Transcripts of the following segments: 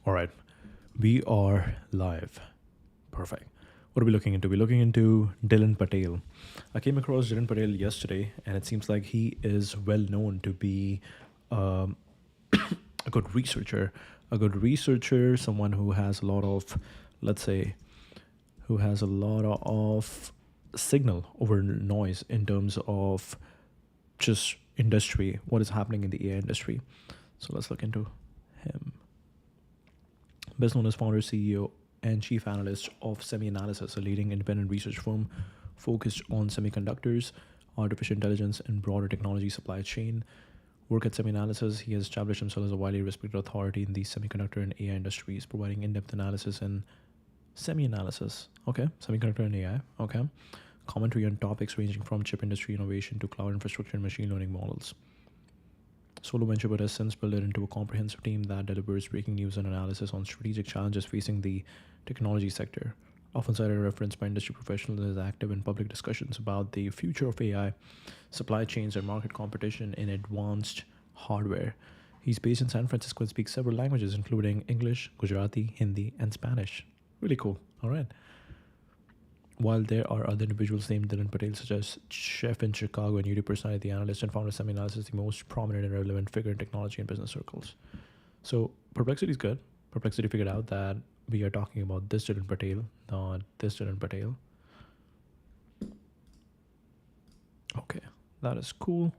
All right, we are live. Perfect. What are we looking into? We're looking into Dylan Patel. I came across Dylan Patel yesterday, and it seems like he is well known to be um, a good researcher, someone who has a lot of, let's say, who has a lot of signal over noise in terms of just industry, what is happening in the AI industry. So let's look into him. Best known as founder, CEO, and chief analyst of Semi Analysis, a leading independent research firm focused on semiconductors, artificial intelligence, and broader technology supply chain. Work at Semi Analysis, he has established himself as a widely respected authority in the semiconductor and AI industries, providing in depth analysis and semi analysis. Okay, semiconductor and AI. Okay, commentary on topics ranging from chip industry innovation to cloud infrastructure and machine learning models. Solo venture, but has since built it into a comprehensive team that delivers breaking news and analysis on strategic challenges facing the technology sector. Often cited and referenced by industry professionals as active in public discussions about the future of AI, supply chains, and market competition in advanced hardware. He's based in San Francisco and speaks several languages, including English, Gujarati, Hindi, and Spanish. Really cool. All right. While there are other individuals named Dylan Patel, such as chef in Chicago and YouTube personality, the analyst and founder of Semi Analysis, the most prominent and relevant figure in technology and business circles. So Perplexity is good. Perplexity figured out that we are talking about this Dylan Patel, not this Dylan Patel. Okay, that is cool.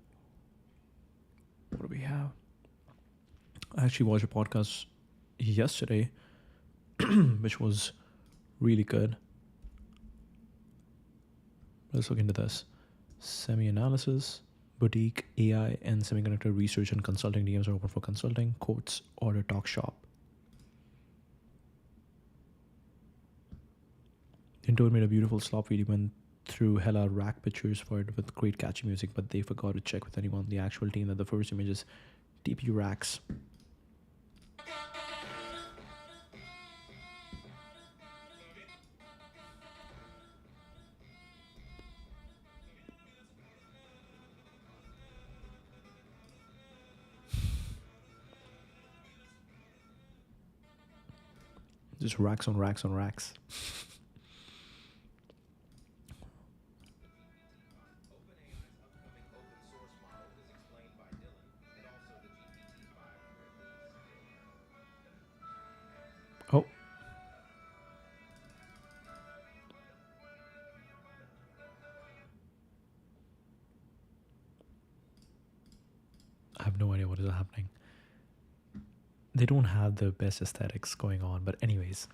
What do we have? I actually watched a podcast yesterday, which was really good. Let's look into this. Semi Analysis, boutique, AI, and semiconductor research and consulting DMs are open for consulting, quotes, order talk shop. Indoor made a beautiful slop video, went through hella rack pictures for it with great catchy music, but they forgot to check with anyone on the actual team that the first image is TP racks. Just racks on racks on racks. Oh, I have no idea what is happening. They don't have the best aesthetics going on, but anyways,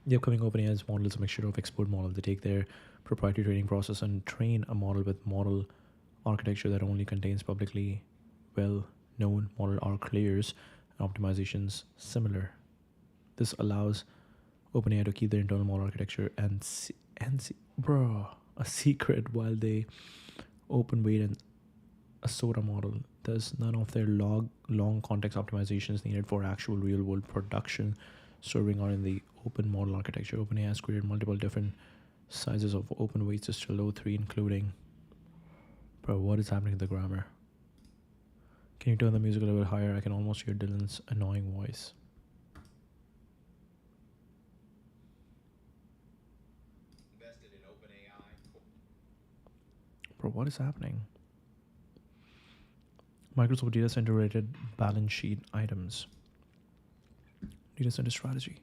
the upcoming OpenAI's model is a mixture of expert model. They take their proprietary training process and train a model with model architecture that only contains publicly well known model arc layers and optimizations similar. This allows OpenAI to keep their internal model architecture bro, a secret while they open weight and a SOTA model. There's none of their long context optimizations needed for actual real world production serving are in the open model architecture. OpenAI has created multiple different sizes of open weights just to low 3, including. Bro, what is happening to the grammar? Can you turn the music a little bit higher? I can almost hear Dylan's annoying voice. Bro, what is happening? Microsoft Data Center rated balance sheet items. Data center strategy.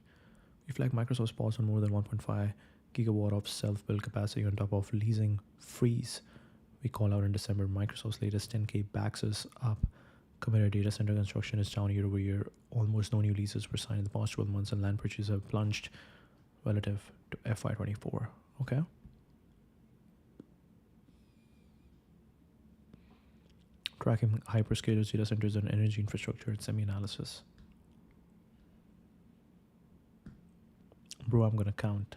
We flag Microsoft's pause on more than 1.5 gigawatt of self-built capacity on top of leasing freeze. We call out in December Microsoft's latest 10K backs us up. Committed data center construction is down year over year. Almost no new leases were signed in the past 12 months, and land purchases have plunged relative to FY24. Okay. Tracking hyperscalers, data centers, and energy infrastructure at Semi Analysis. Bro, I'm gonna count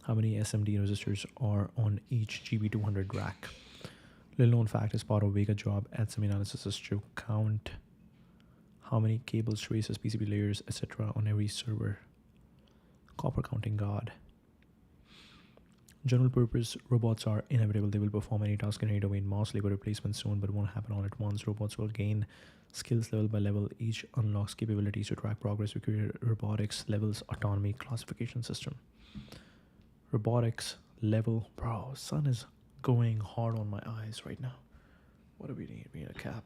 how many SMD resistors are on each GB200 rack. Little known fact is part of Vega job at Semi Analysis is to count how many cables, traces, PCB layers, etc. on every server. Copper counting god. General purpose robots are inevitable. They will perform any task in any domain. Mass labor replacement soon, but won't happen all at once. Robots will gain skills level by level. Each unlocks capabilities to track progress. We create robotics levels autonomy classification system. Robotics level. Bro, sun is going hard on my eyes right now. What do we need? We need a cap.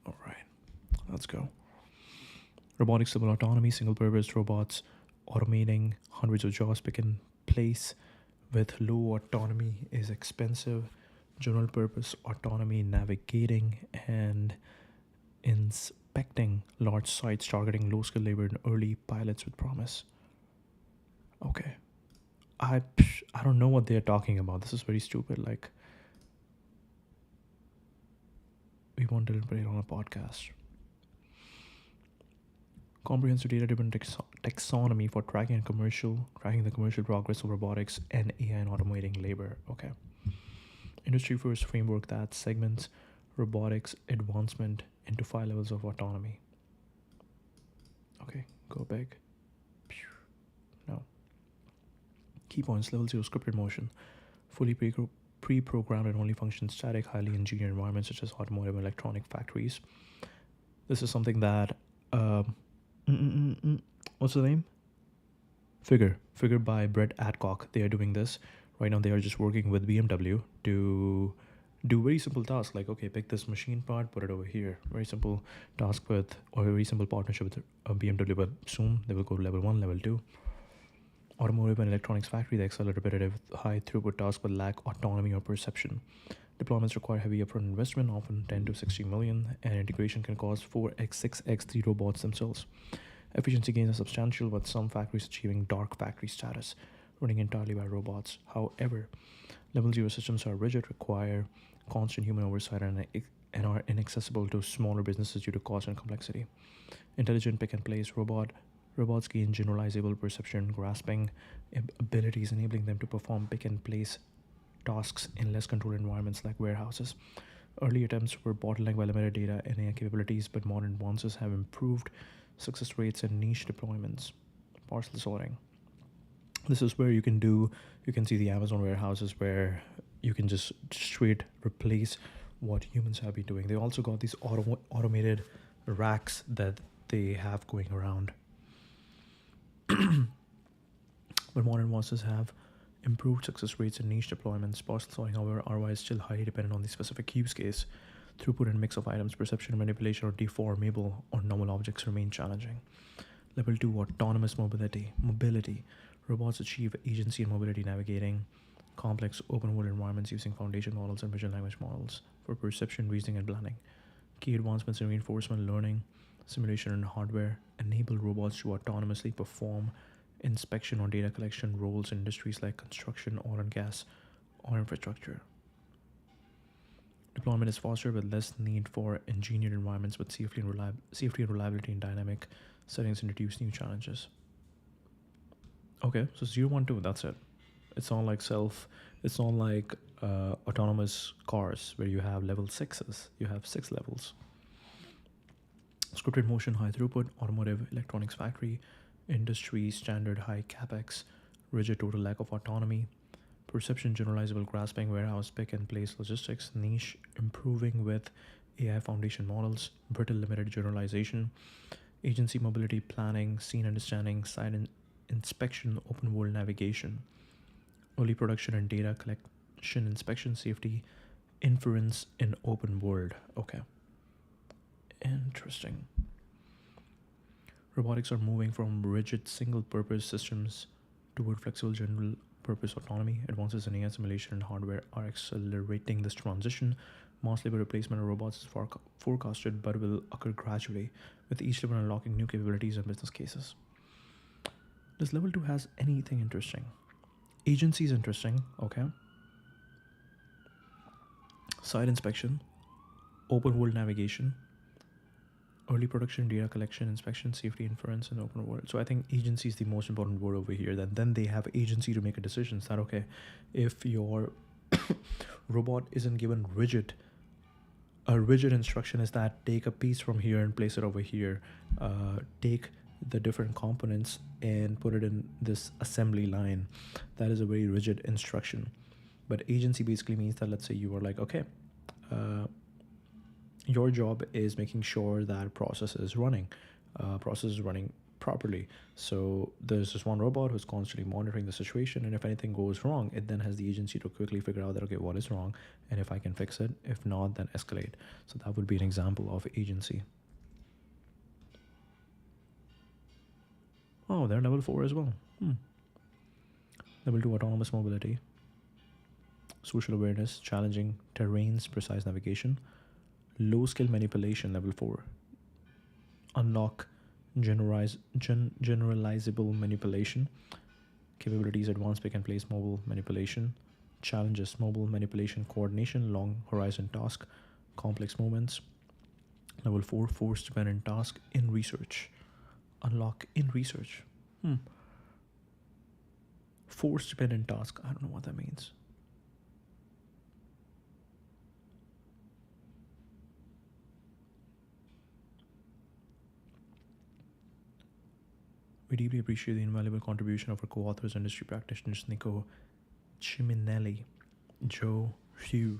All right, let's go. Robotics level autonomy, single purpose robots automating hundreds of jobs pick in place with low autonomy is expensive. General purpose autonomy, navigating and inspecting large sites, targeting low skill labor and early pilots with promise. Okay. I don't know what they're talking about. This is very stupid. Like, we won't deliberate on a podcast. Comprehensive data-driven taxonomy for tracking the commercial progress of robotics and AI and automating labor. Okay. Industry first framework that segments robotics advancement into 5 levels of autonomy. Okay, go big. No. Key points: level 0 scripted motion, fully pre-programmed and only functions static, highly engineered environments such as automotive and electronic factories. This is something that what's the name? Figure by Brett Adcock. They are doing this right now. They are just working with BMW to do very simple tasks like, okay, pick this machine part, put it over here. Very simple task with, or a very simple partnership with BMW, but soon they will go to level 1, level 2. Automotive and electronics factory, they excel at repetitive, high throughput tasks but lack autonomy or perception. Deployments require heavy upfront investment, often 10 to 60 million, and integration can cost 4x, 6x the robots themselves. Efficiency gains are substantial, with some factories achieving dark factory status, running entirely by robots. However, level 0 systems are rigid, require constant human oversight, and are inaccessible to smaller businesses due to cost and complexity. Intelligent pick and place robots gain generalizable perception, grasping abilities, enabling them to perform pick and place tasks in less controlled environments like warehouses. Early attempts were bottlenecked by limited data and AI capabilities, but modern advances have improved success rates and niche deployments. Parcel sorting. This is where you can see the Amazon warehouses where you can just straight replace what humans have been doing. They also got these automated racks that they have going around. But modern advances have improved success rates and niche deployments. Parcel sorting, however, ROI is still highly dependent on the specific use case. Throughput and mix of items, perception, manipulation, or deformable or normal objects remain challenging. Level 2, autonomous mobility. Robots achieve agency and mobility, navigating complex open world environments using foundation models and vision language models for perception, reasoning, and planning. Key advancements in reinforcement learning, simulation, and hardware enable robots to autonomously perform inspection or data collection roles in industries like construction, oil and gas, or infrastructure. Deployment is faster with less need for engineered environments, but safety and reliability in dynamic settings introduce new challenges. Okay, so 0, 1, 2, that's it. It's not like autonomous cars where you have level 6s. You have 6 levels. Scripted motion, high throughput, automotive, electronics factory, industry standard, high capex, rigid total lack of autonomy, perception, generalizable grasping, warehouse pick and place logistics, niche, improving with AI foundation models, brittle limited generalization, agency mobility planning, scene understanding, site inspection, open world navigation, early production and data collection, inspection, safety, inference in open world. Okay. Interesting. Robotics are moving from rigid single-purpose systems toward flexible general-purpose autonomy. Advances in AI simulation and hardware are accelerating this transition. Mass labor replacement of robots is forecasted but will occur gradually, with each level unlocking new capabilities and business cases. Does level 2 has anything interesting? Agency is interesting, okay. Site inspection, open world navigation, early production, data collection, inspection, safety, inference, and open world. So I think agency is the most important word over here. Then they have agency to make a decision. That okay, if your robot isn't given rigid A rigid instruction is that take a piece from here and place it over here. Take the different components and put it in this assembly line. That is a very rigid instruction. But agency basically means that, let's say you are like, okay, your job is making sure that process is running properly. So there's this one robot who's constantly monitoring the situation, and if anything goes wrong, it then has the agency to quickly figure out that, okay, what is wrong, and if I can fix it, if not, then escalate. So that would be an example of agency. Oh, they're level 4 as well. Level 2, autonomous mobility, social awareness, challenging terrains, precise navigation, low skill manipulation, level 4. Unlock generalizable manipulation, capabilities, advanced pick and place mobile manipulation, challenges, mobile manipulation coordination, long horizon task, complex movements. Level 4, force dependent task in research. Unlock in research. Force dependent task, I don't know what that means. We deeply appreciate the invaluable contribution of our co-authors, industry practitioners Nico Chiminelli, Joe Hugh.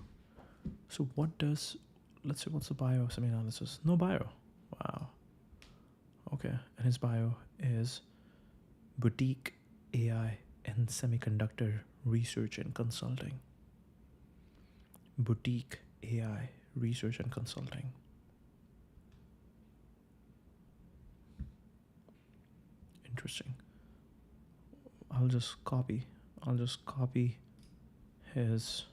So what does, let's say, what's the bio of semi-analysis? No bio. Wow. Okay, and his bio is boutique AI and semiconductor research and consulting. Boutique AI research and consulting. Interesting. I'll just copy his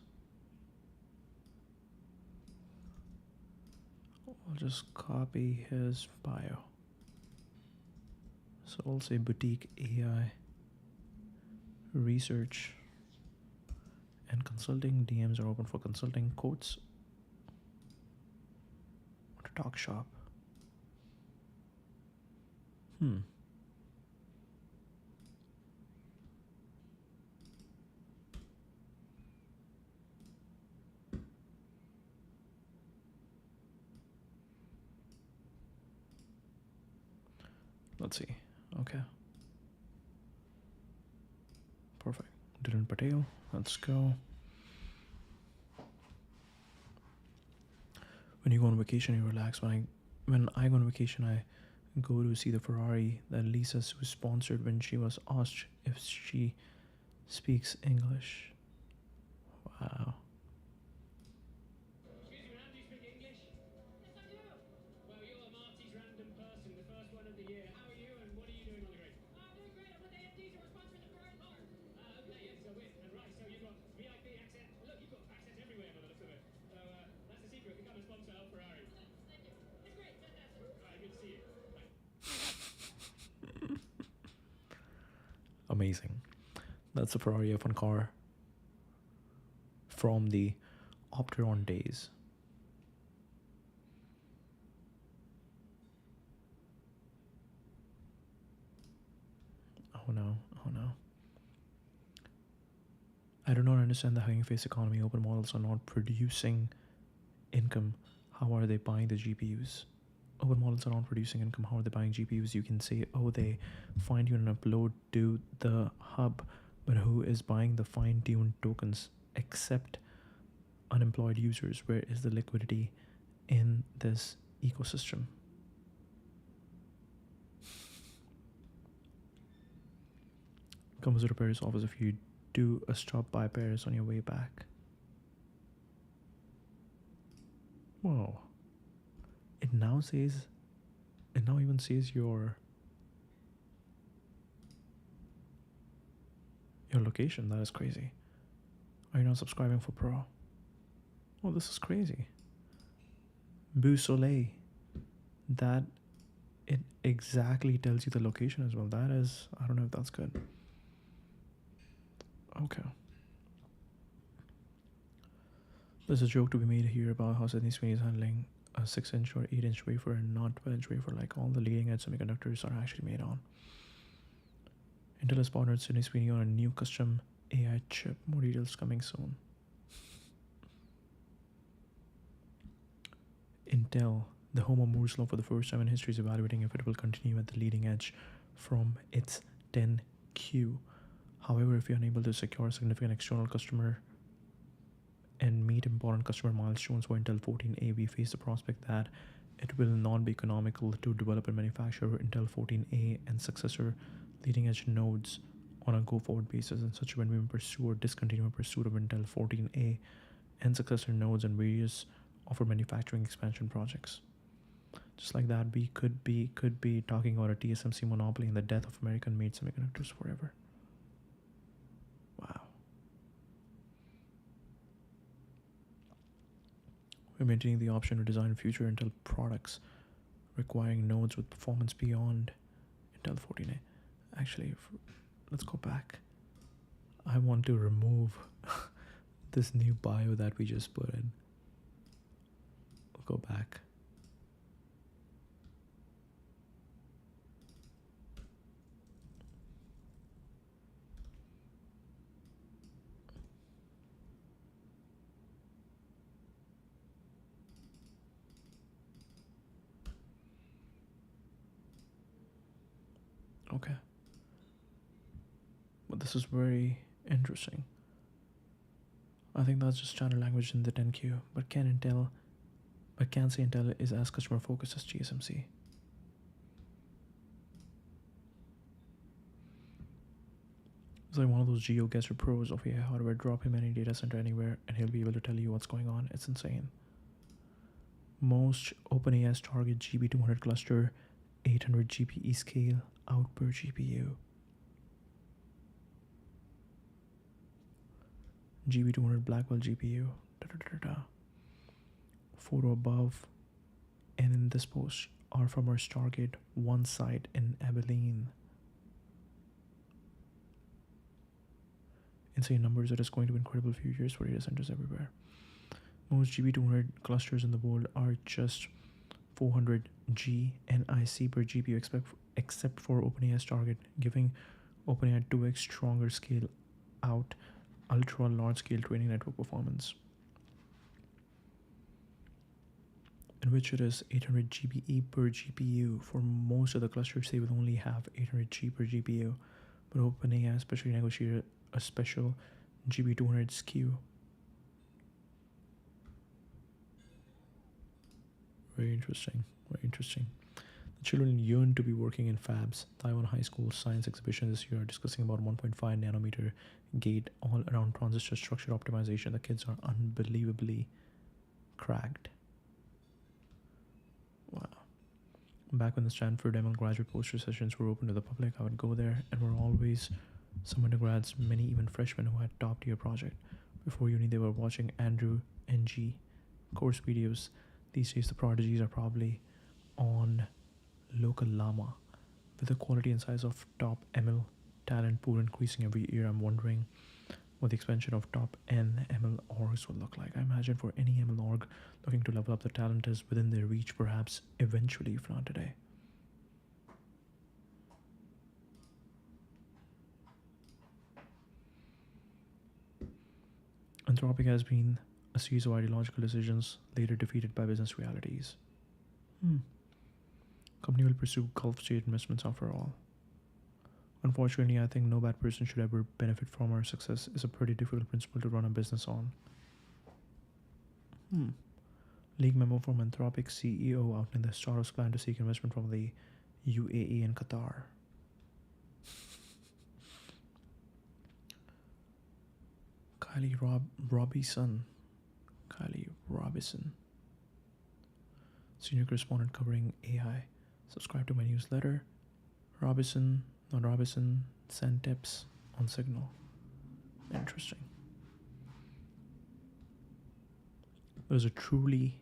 bio. So I'll say boutique AI research and consulting. DMs are open for consulting. Quotes. What a talk shop. Let's see. Okay. Perfect. Dhruv Patel. Let's go. When you go on vacation, you relax. When I go on vacation, I go to see the Ferrari that Lisa Sue sponsored when she was asked if she speaks English. Wow. Amazing. That's a Ferrari F1 car from the Opteron days. Oh no. I do not understand the hugging face economy. Open models are not producing income. How are they buying the GPUs? Open models are not producing income. How are they buying GPUs? You can say, oh, they find you and upload to the hub, but who is buying the fine-tuned tokens except unemployed users? Where is the liquidity in this ecosystem? Comes to repairs office if you do a stop by Paris on your way back. Whoa. It now even says your location. That is crazy. Are you not subscribing for Pro? Oh, this is crazy. Beau Soleil. That it exactly tells you the location as well. That is, I don't know if that's good. Okay. There's a joke to be made here about how Sydney Sweeney is handling a 6-inch or 8-inch wafer and not 12-inch wafer, like all the leading edge semiconductors are actually made on. Intel has partnered Sydney Sweeney on a new custom AI chip. More details coming soon. Intel, the home of Moore's Law, for the first time in history, is evaluating if it will continue at the leading edge from its 10Q. However, if you're unable to secure a significant external customer and meet important customer milestones for Intel 14A, we face the prospect that it will not be economical to develop and manufacture Intel 14A and successor leading edge nodes on a go-forward basis, and such when we pursue or discontinue a pursuit of Intel 14A and successor nodes and various of our manufacturing expansion projects. Just like that, we could be talking about a TSMC monopoly and the death of American-made semiconductors forever. Wow. We're maintaining the option to design future Intel products requiring nodes with performance beyond Intel 14A. Actually, let's go back. I want to remove this new bio that we just put in. We'll go back. Okay. But this is very interesting. I think that's just standard language in the 10Q. But can't say Intel is as customer focused as TSMC. It's like one of those GeoGuessr pros of AI hardware. Drop him any data center anywhere and he'll be able to tell you what's going on. It's insane. Most OpenAI's target GB200 cluster, 800 GPE scale out per GPU. GB200 Blackwell GPU. Photo above and in this post are from our Stargate 1 site in Abilene. Insane numbers. It is going to be incredible few years for data centers everywhere. Most GB200 clusters in the world are just 400 G NIC per GPU, except for OpenAI's target, giving OpenAI 2x stronger scale out ultra large scale training network performance, in which it is 800 GPE per GPU. For most of the clusters, they will only have 800 G per GPU, but OpenAI especially negotiated a special GB200 SKU. Very interesting, very interesting. The children yearn to be working in fabs. Taiwan High School science exhibition this year discussing about 1.5 nanometer gate all around transistor structure optimization. The kids are unbelievably cracked. Wow. Back when the Stanford ML graduate poster sessions were open to the public, I would go there, and were always some undergrads, many even freshmen who had top tier project. Before uni, they were watching Andrew NG course videos. These days, the prodigies are probably on Local Llama. With the quality and size of top ML talent pool increasing every year, I'm wondering what the expansion of top N ML orgs will look like. I imagine for any ML org looking to level up the talent is within their reach, perhaps eventually, if not today. Anthropic has been a series of ideological decisions later defeated by business realities. Company will pursue Gulf state investments after all. Unfortunately, I think no bad person should ever benefit from our success. Is a pretty difficult principle to run a business on. Leak memo from Anthropic CEO outlined the startup's plan to seek investment from the UAE and Qatar. Kylie Robinson, senior correspondent covering AI. Subscribe to my newsletter. Robinson, send tips on Signal. Interesting. There's a truly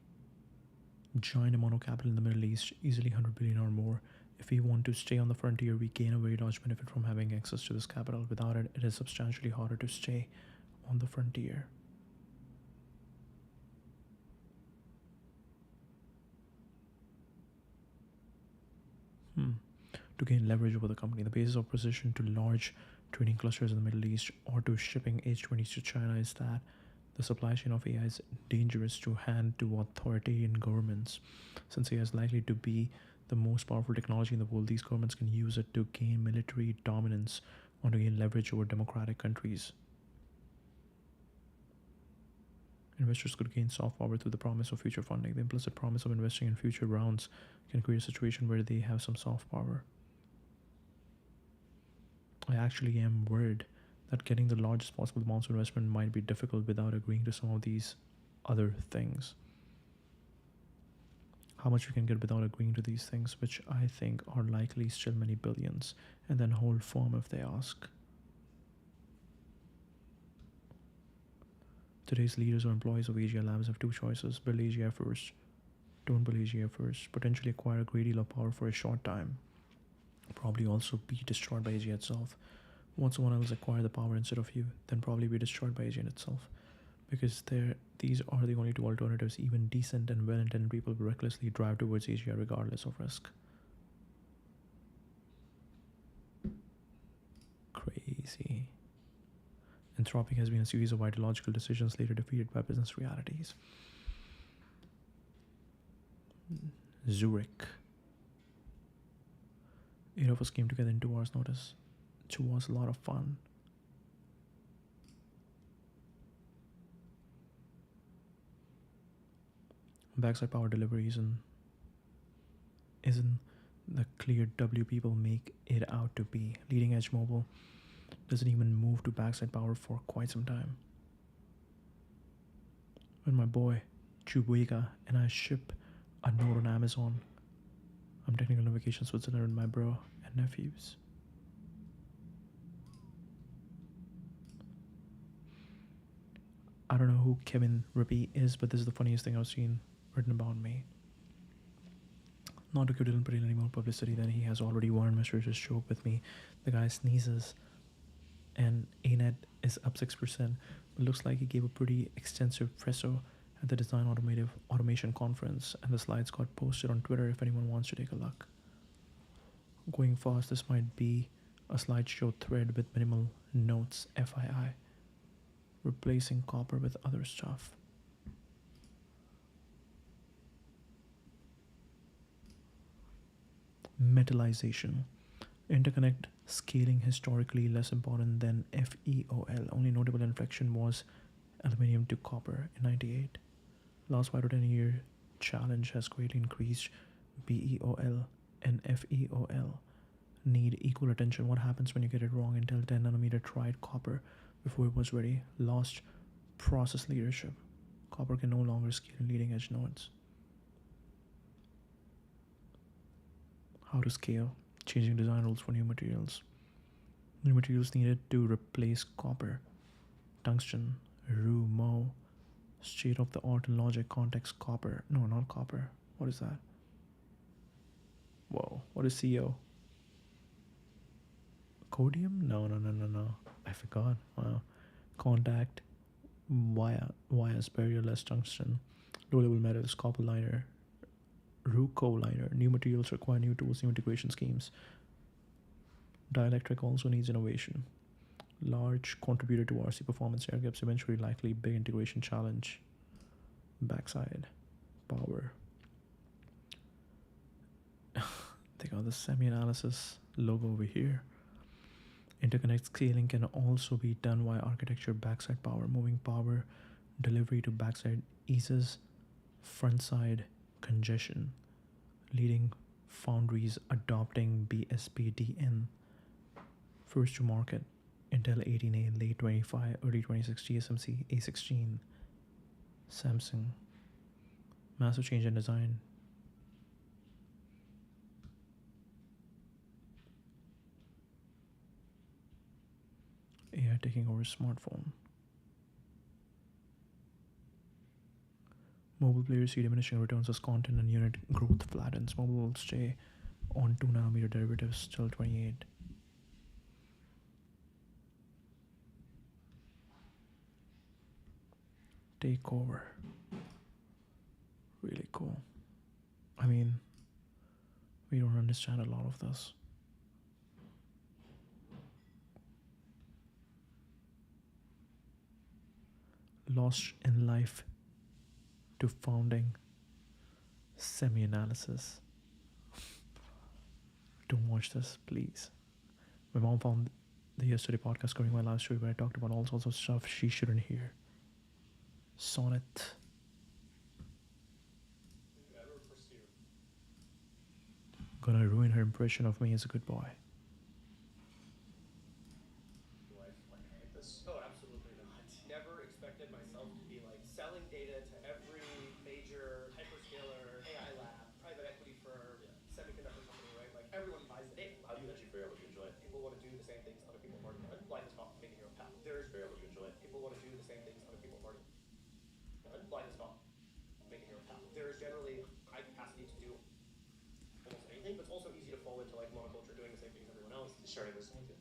giant amount of capital in the Middle East, easily 100 billion or more. If we want to stay on the frontier, we gain a very large benefit from having access to this capital. Without it, it is substantially harder to stay on the frontier. To gain leverage over the company, the basis of precision to large training clusters in the Middle East or to shipping H20s to China is that The supply chain of AI is dangerous to hand to authoritarian governments. Since AI is likely to be the most powerful technology in the world, these governments can use it to gain military dominance or to gain leverage over democratic countries. Investors could gain soft power through the promise of future funding. The implicit promise of investing in future rounds can create a situation where they have some soft power. I actually am worried that getting the largest possible amounts of investment might be difficult without agreeing to some of these other things. How much you can get without agreeing to these things, which I think are likely still many billions, and then hold firm if they ask. Today's leaders or employees of AGI Labs have two choices: build AGI first, don't build AGI first, potentially acquire a great deal of power for a short time, probably also be destroyed by AGI itself. Once someone else acquire the power instead of you, then probably be destroyed by AGI itself. Because these are the only two alternatives even decent and well-intended people will recklessly drive towards AGI regardless of risk. Crazy. Anthropic has been a series of ideological decisions later defeated by business realities. Zurich. 8 of us came together in 2 hours notice. It was a lot of fun. Backside power delivery isn't the clear W people make it out to be. Leading edge mobile doesn't even move to backside power for quite some time. When my boy Chubuiga and I ship a note on Amazon, I'm technically on vacation Switzerland with my bro and nephews. I don't know who Kevin Rippey is, but this is the funniest thing I've seen written about me. Not to give Dylan Patel any more publicity than he has already. Warren Mr. just joke with me. The guy sneezes and ANET is up 6%. It looks like he gave a pretty extensive presso at the Design Automation Conference, and the slides got posted on Twitter if anyone wants to take a look. Going fast, this might be a slideshow thread with minimal notes, FYI. Replacing copper with other stuff. Metallization. Interconnect scaling historically less important than FEOL. Only notable inflection was aluminium to copper in 98. Last 5 to 10 year challenge has greatly increased. BEOL and FEOL need equal attention. What happens when you get it wrong? Intel 10 nanometer tried copper before it was ready. Lost process leadership. Copper can no longer scale in leading edge nodes. How to scale. Changing design rules for new materials. New materials needed to replace copper. Tungsten, Mo, state of the art in logic context copper. No, not copper. What is that? Whoa, what is CO? Codium? No. I forgot. Wow. Contact, wires, barrier-less tungsten, low-level metals, copper liner, Ruco liner. New materials require new tools, new integration schemes. Dielectric also needs innovation. Large contributor to RC performance, air gaps, eventually likely big integration challenge. Backside power. They got the semi-analysis logo over here. Interconnect scaling can also be done via architecture. Backside power. Moving power delivery to backside eases frontside congestion, leading foundries adopting BSPDN. First to market, Intel 18A, late 25, early 26 TSMC A16. Samsung. Massive change in design. AI taking over smartphone. Mobile players see diminishing returns as content and unit growth flattens. Mobile will stay on 2 nanometer derivatives till 28. Takeover. Really cool. I mean, we don't understand a lot of this. lost in life to founding semi-analysis. Don't watch this, please. My mom found the yesterday podcast covering my life story where I talked about all sorts of stuff she shouldn't hear. Sonnet. Gonna ruin her impression of me as a good boy. Oh, absolutely not. Never expected myself to be like selling data to every major hyperscaler, AI lab, private equity firm, semiconductor company, right? Like everyone buys the data. How do you actually figure out what you enjoy? People want to do the same things other people have already done. Life is called making your own path. There's Figure out what you enjoy. people want to do the same things other people have already done. Life is called making your own path. There's generally high capacity to do almost anything, but it's also easy to fall into like monoculture, doing the same thing as everyone else. Sharing this with you.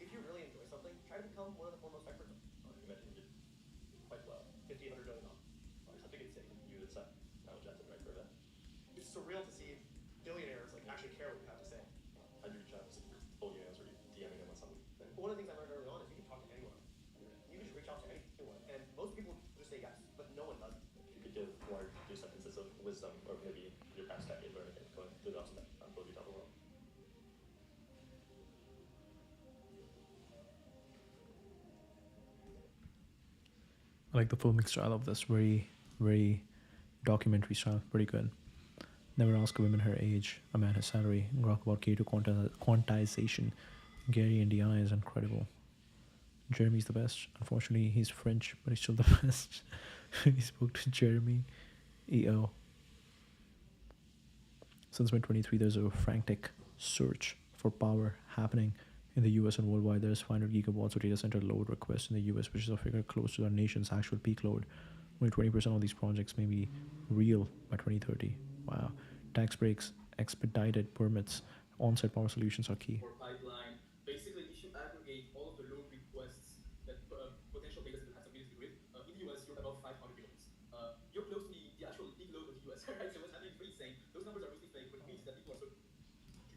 If you really enjoy something, try to become one of the foremost experts on it. You mentioned you did quite well. $50, $100 billion. It's such a good city. You would set Metal Jetson right for that. It's surreal to see billionaires like actually care what you have to say. How do you reach out to billionaires or DMing them on something? But one of the things I learned early on is you can talk to anyone. You can just reach out to anyone, and most people just say yes, but no one does. If you could give one or two sentences of wisdom, or maybe your past decade or anything, going through the ups and downs, what would you tell the world? I like the filmic style of this. Very documentary style. Pretty good. Never ask a woman her age, a man his salary. Rock about K to quantization. Gary, Indiana is incredible. Jeremy's the best. Unfortunately, he's French, but he's still the best. We spoke to Jeremy, EO. Since mid 23, there's a frantic search for power happening in the US and worldwide. There's 500 gigawatts of data center load requests in the US, which is a figure close to our nation's actual peak load. Only 20% of these projects may be real by 2030. Wow. Tax breaks, expedited permits, on-site power solutions are key. Or pipeline. Basically, if you aggregate all of the load requests that potential data centers have submitted to the grid, in the US, you're about 500 gigawatts. You're close to the actual peak load of the US, right? So what's happening is pretty insane. Those numbers are mostly fake, but it means that people are searching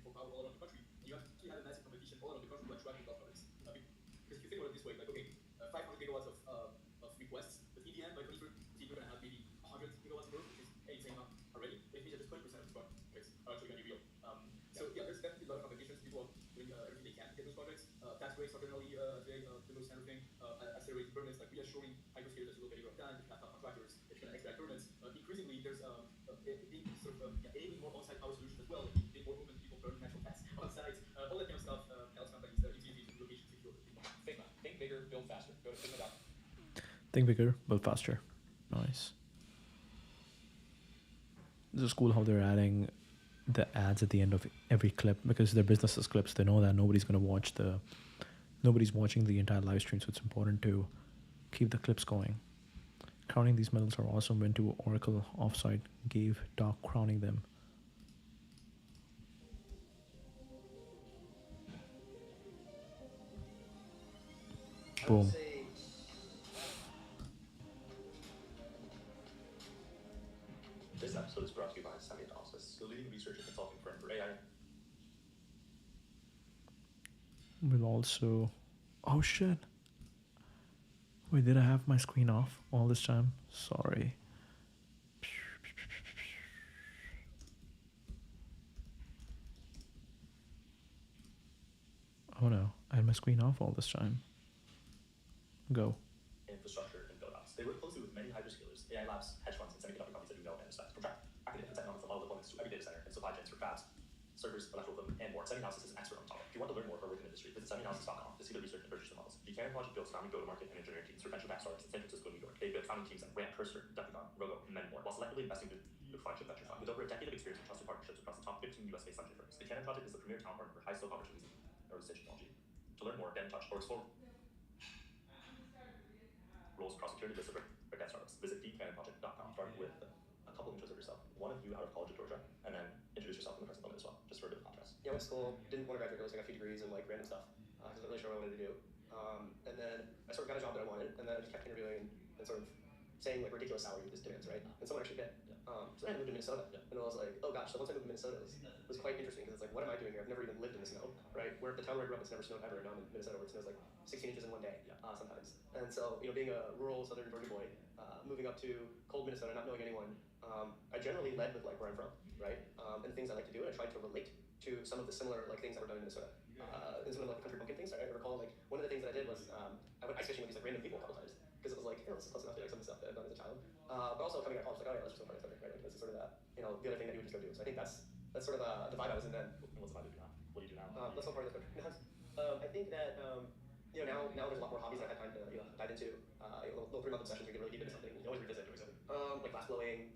for power all around the country. And you actually have a massive competition all around the country who are tracking those numbers. Because if you think about it this way, like, okay, 500 gigawatts of requests, but in the end, by 2030, you're going to have maybe 100 gigawatts of growth, which is insane already. It means that just 20% of these projects are actually going to be real. So yeah, there's definitely a lot of competitions. People are doing everything they can to get those projects. Tax breaks are generally today the most standard thing. Accelerating permits, like reassuring hyperscalers that you will get your time, that you have contractors, that you're going to expedite permits. Increasingly, there's being sort of enabling more on-site power solutions as well, being more open to people burning natural gas on site. All that kind of stuff helps companies easily to locations secure. Think bigger, build faster. Go to Figma. Think bigger, build faster. Nice. This is cool how they're adding the ads at the end of every clip because they're businesses clips. They know that nobody's watching the entire live stream, so it's important to keep the clips going. Crowning these medals are awesome. Went to Oracle offsite, gave talk crowning them. Boom. This episode is brought to you by Semi-Analysis, the leading research and consulting firm for AI. We'll also... Oh shit. Wait, did I have my screen off all this time? Sorry. Oh no, I had my screen off all this time. Go. Infrastructure and build-outs. They work closely with many hyperscalers, AI labs, hedge funds, and semiconductor companies that you know and respect. From track academic and technical model deployments to every data center and supply chains for fabs, servers, electrical equipment, and more. Semi-Analysis is an expert on the topic. If you want to learn more or work in the industry, visit semianalysis.com to see the research and purchase the models. The Cannon Project builds founding go-to-market and engineering teams for venture-backed startups in San Francisco and New York. They build founding teams at Ramp, Cursor, Decagon, Rogo, and many more, while selectively investing to the flagship venture fund. With over a decade of experience and trusted partnerships across the top 15 US-based venture firms, the Cannon Project is the premier talent partner for high-scope opportunities in early-stage technology. To learn more, get in touch or explore roles across security lists of breakout startups. Visit thecannonproject.com. Start with a couple intros of yourself. One of you out of college at Georgia, and then introduce yourself in the present moment as well, just for a bit of contrast. Yeah, I went to school, didn't want to graduate early, so I got a few degrees and like random stuff because I wasn't really sure what I wanted to do. And then I sort of got a job that I wanted, and then I just kept interviewing and sort of saying like ridiculous salary this demands, right? And someone actually bid. So then I moved to Minnesota, and I was like, oh god. gosh, so once I moved to Minnesota, it was quite interesting because it's like, what am I doing here? I've never even lived in the snow, right? Where the town where I grew up, it's never snowed ever, and now I'm in Minnesota where it snows like 16 inches in one day, sometimes. And so, being a rural southern Georgia boy, moving up to cold Minnesota, not knowing anyone, I generally led with like where I'm from, right? And things I like to do, and I tried to relate to some of the similar like things that were done in Minnesota. And some of the, like, country bumpkin things. I recall like one of the things that I did was I went ice fishing with these like random people a couple times because it was like, this is close enough to like some of the stuff that I've done as a child. But also coming out of college, like, oh yeah, let's just go party something, right? Like, this is sort of the other thing that you would just go do. So I think that's sort of the vibe I was in then. What's the vibe you do now? What do you do now? Let's go party this country. I think that now there's a lot more hobbies that I've had time to dive into. Little 3-month obsessions where you get really deep into something. You always revisit doing something. Like glass blowing,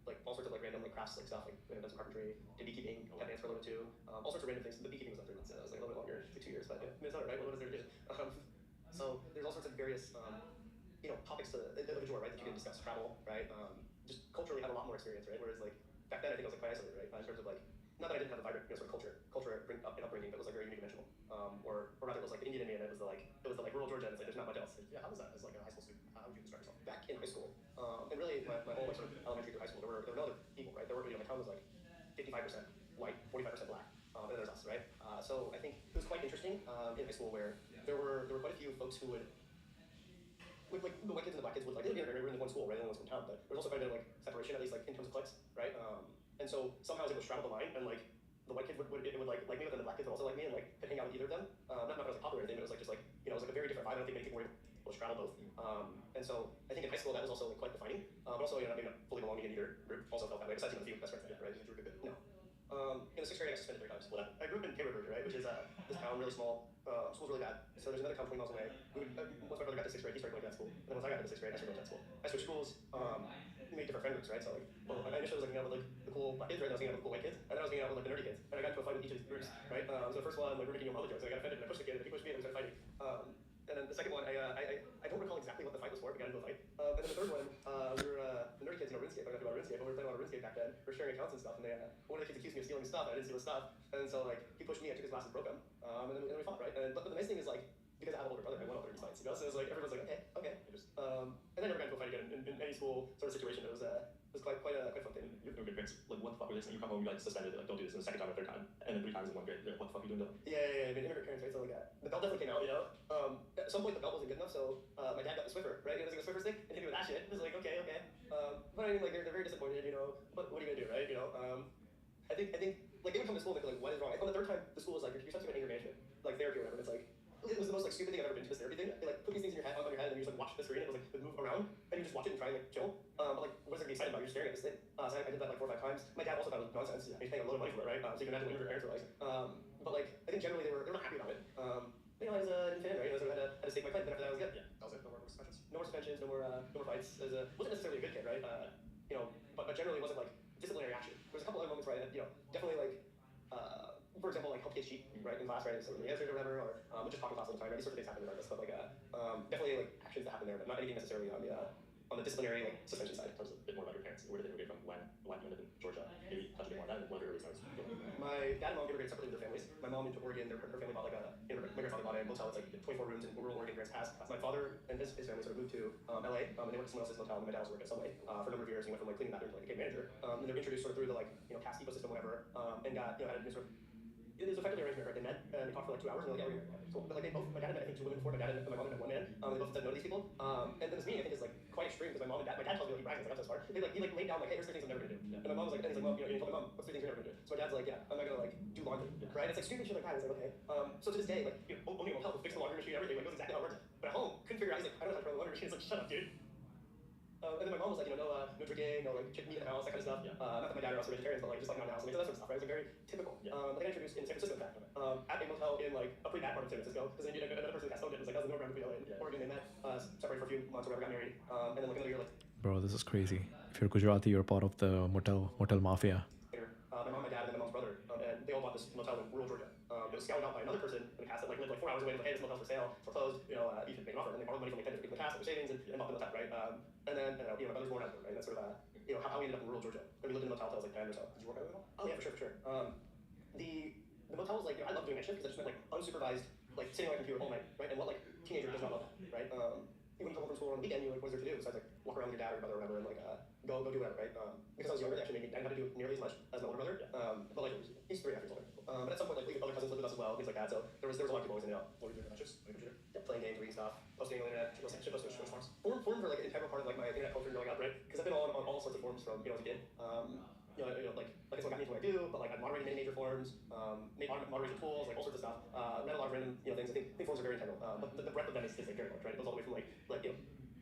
like all sorts of like random like crafts like stuff. Like I've done some carpentry, did beekeeping, tap dance for a little bit too. All sorts of random things. The beekeeping was not 3 months. It was like a little bit longer, like 2 years. But it's not right. What is there to do? So there's all sorts of various topics of the joy, right? That you can discuss. Travel, right? Just culturally have a lot more experience, right? Whereas like back then I think I was like quite isolated, right? In terms of like. Not that I didn't have a vibrant sort of culture upbringing, but it was like very unidimensional. Or rather, it was like the Indian in me, and it was the rural Georgia, and it's like there's not much else. Yeah, how was that as like a high school student? How would you describe yourself? Back in high school, and really my whole like, sort of elementary through high school, there were no other people, right? There were my town was like 55% white, 45% black, and then there's us, right? So I think it was quite interesting in high school where there were quite a few folks who would. Like the white kids and the black kids would like we were in one school, right? And one school town, but there was also quite a bit of like separation, at least like in terms of cliques, right? And so somehow I was able to straddle the line, and like the white kids would like me, but then the black kids would also like me, and like could hang out with either of them. Not because I was like popular or anything, but it was like just like it was like a very different vibe. I don't think many people were able to straddle both. And so I think in high school that was also like quite defining. But also maybe not fully belonging in either group also felt that way. Besides a few best friends, right? No. In the 6th grade, I actually spent it 3 times. I grew up in Cambridge, right, which is this town, really small. School's really bad. So there's another town 20 miles away. Once my brother got to 6th grade, he started going to that school. And then once I got to the 6th grade, I started going to that school. I switched schools, made different friend groups, right? So like, I initially was like hanging out with like the cool black kids, right? And I was hanging out with the cool white kids. And then I was hanging out with like the nerdy kids. And I got into a fight with each of these groups, right? So the first one, like we were making all the jokes, and I got offended, and I pushed the kid, and he pushed me, and we started fighting. And then the second one, I don't recall exactly what the fight was for, but we got into a fight. And then the third one, we were the nerdy kids, RuneScape. I got to about RuneScape, but we were playing a lot of RuneScape back then. We were sharing accounts and stuff, and one of the kids accused me of stealing stuff, and I didn't steal his stuff. And so like he pushed me, I took his glasses, broke them, and then we fought, right? But the nice thing is like because I have an older brother, I won all 30 fights, So it was like everyone's like okay. And I never got into a fight again in any school sort of situation. It was quite a fun thing. You have no good grades. Like what the fuck were this? You come home, you like suspended, like don't do this. And the second time or third time, and then 3 times in 1 grade. Like, what the fuck are you doing though? Yeah. I mean, immigrant parents, right? So like the belt definitely came out, At some point the belt wasn't good enough, so my dad got the Swiffer, right? He was like a Swiffer stick and hit me with that shit. It was like okay. But I mean, like they're very disappointed, What are you gonna do, right? I think like they would come to school and they'd be like, what is wrong? Like on the 3rd time, the school was like, you're supposed to be anger management, like therapy or whatever. And it's like. It was the most like stupid thing I've ever been to. This therapy thing. They like put these things in your head, on your head, and you just like watch the screen. It was like it move around, and you just watch it and try and like chill. But like, what is there to be excited about? You're just staring at this thing. So I did that like 4 or 5 times. My dad also thought it was nonsense. He's paying a load of money for it, right? So you can imagine what your parents were like. But like, I think generally they were not happy about it. As a new fan, right? So I had to stake my claim. But after that, I was good. Yeah, that was it. No more suspensions. No more suspensions. No more fights. Wasn't necessarily a good kid, right? But generally it wasn't like disciplinary action. There was a couple other moments where I had, definitely like. For example, like help kids cheat, right, in class, right, so the answers or whatever, or just talk in class all the time, right, these sorts of things happen regardless, but like, definitely like actions that happen there, but not anything necessarily on the disciplinary, like, suspension side. Tell us a bit more about your parents. Where did they immigrate from? When you ended up in Georgia? Maybe touch a bit more on that, and what are your early starts? My dad and mom immigrated separately with their families. My mom moved to Oregon, her family bought like my grandfather bought a motel, it's like 24 rooms in rural Oregon, Grants Pass. My father and his family sort of moved to LA, and they worked at someone else's motel, and my dad also worked at Subway for a number of years, and he went from like cleaning bathrooms to like a manager. And they were introduced sort of through the like, cast ecosystem, whatever, and got, had a sort of. It was effectively arrangement, right? They met and they talked for like 2 hours and they're like, yeah, cool. But like they both, my dad met I think 2 women before, my dad and my mom met 1 man. They both said no to these people. And then this meeting I think is like quite extreme because my dad tells me like he brags, like, I'm so smart. He laid down like, hey, here's 3 things I'm never gonna do. And my mom was like, and he's like, well, you told my mom, what's 3 things you're never gonna do? So my dad's like, yeah, I'm not gonna like do laundry, right? It's like stupid shit like that. It's like, okay. So to this day, like, owning a motel to fix the laundry machine, everything, like, knows exactly how it works. But at home, couldn't figure out, he's like, I don't know how to run the laundry machine. It's like, shut up, dude. And then my mom was like, no drinking, no like chicken meat in the house, that kind of stuff. Yeah. Not that my dad or us are vegetarians, but like just like not in the house, and that sort of stuff. Right? It was like very typical. Yeah. Like I got introduced in San Francisco, in fact, at a motel in like a pretty bad part of San Francisco, because then another person that owned it was like, I was in the middle of LA, Oregon. They met, separated for a few months or whatever, got married, and then like another year like. Bro, this is crazy. If you're Gujarati, you're part of the Motel Mafia. My mom, my dad, and then my mom's brother, and they all bought this motel in rural Georgia. It was scouted out by another person in the cast that like lived like 4 hours away. And was like, hey, this motel's for sale, it's foreclosed. You should make an offer. And they borrowed money from like 10 different people in the cast, their savings, and bought the motel, right? And then my brother's born out there, right? And that's sort of how we ended up in rural Georgia. And we lived in a motel till I was like 10 or so. Did you work out at all? Oh yeah, for sure. The motel was like I love doing that shit because I just meant like unsupervised, like sitting on my computer all night, right? And what like teenager does not love that, right? Even when you come home from school on the weekend, you're like, what's there to do besides like walk around with your dad or your brother or whatever, and like go do whatever, right? Because I was younger, they actually made me, I didn't have to do nearly as much as my older brother. But like, he's 3.5 years older. But at some point, like, other cousins lived with us as well, things like that. So there was a lot of people always in and out. What were you doing for matches on your computer? Yeah, playing games, reading stuff, posting on the internet, shit post forums. Forums are like an integral part of like my internet culture growing up, right? Because I've been on all sorts of forums from as a kid. Like it's what got me into what I do, but like I've moderated many major forums, made moderation tools, like all sorts of stuff. Read a lot of random things. I think forums are very integral. But the breadth of them is like very large, right? It goes all the way from like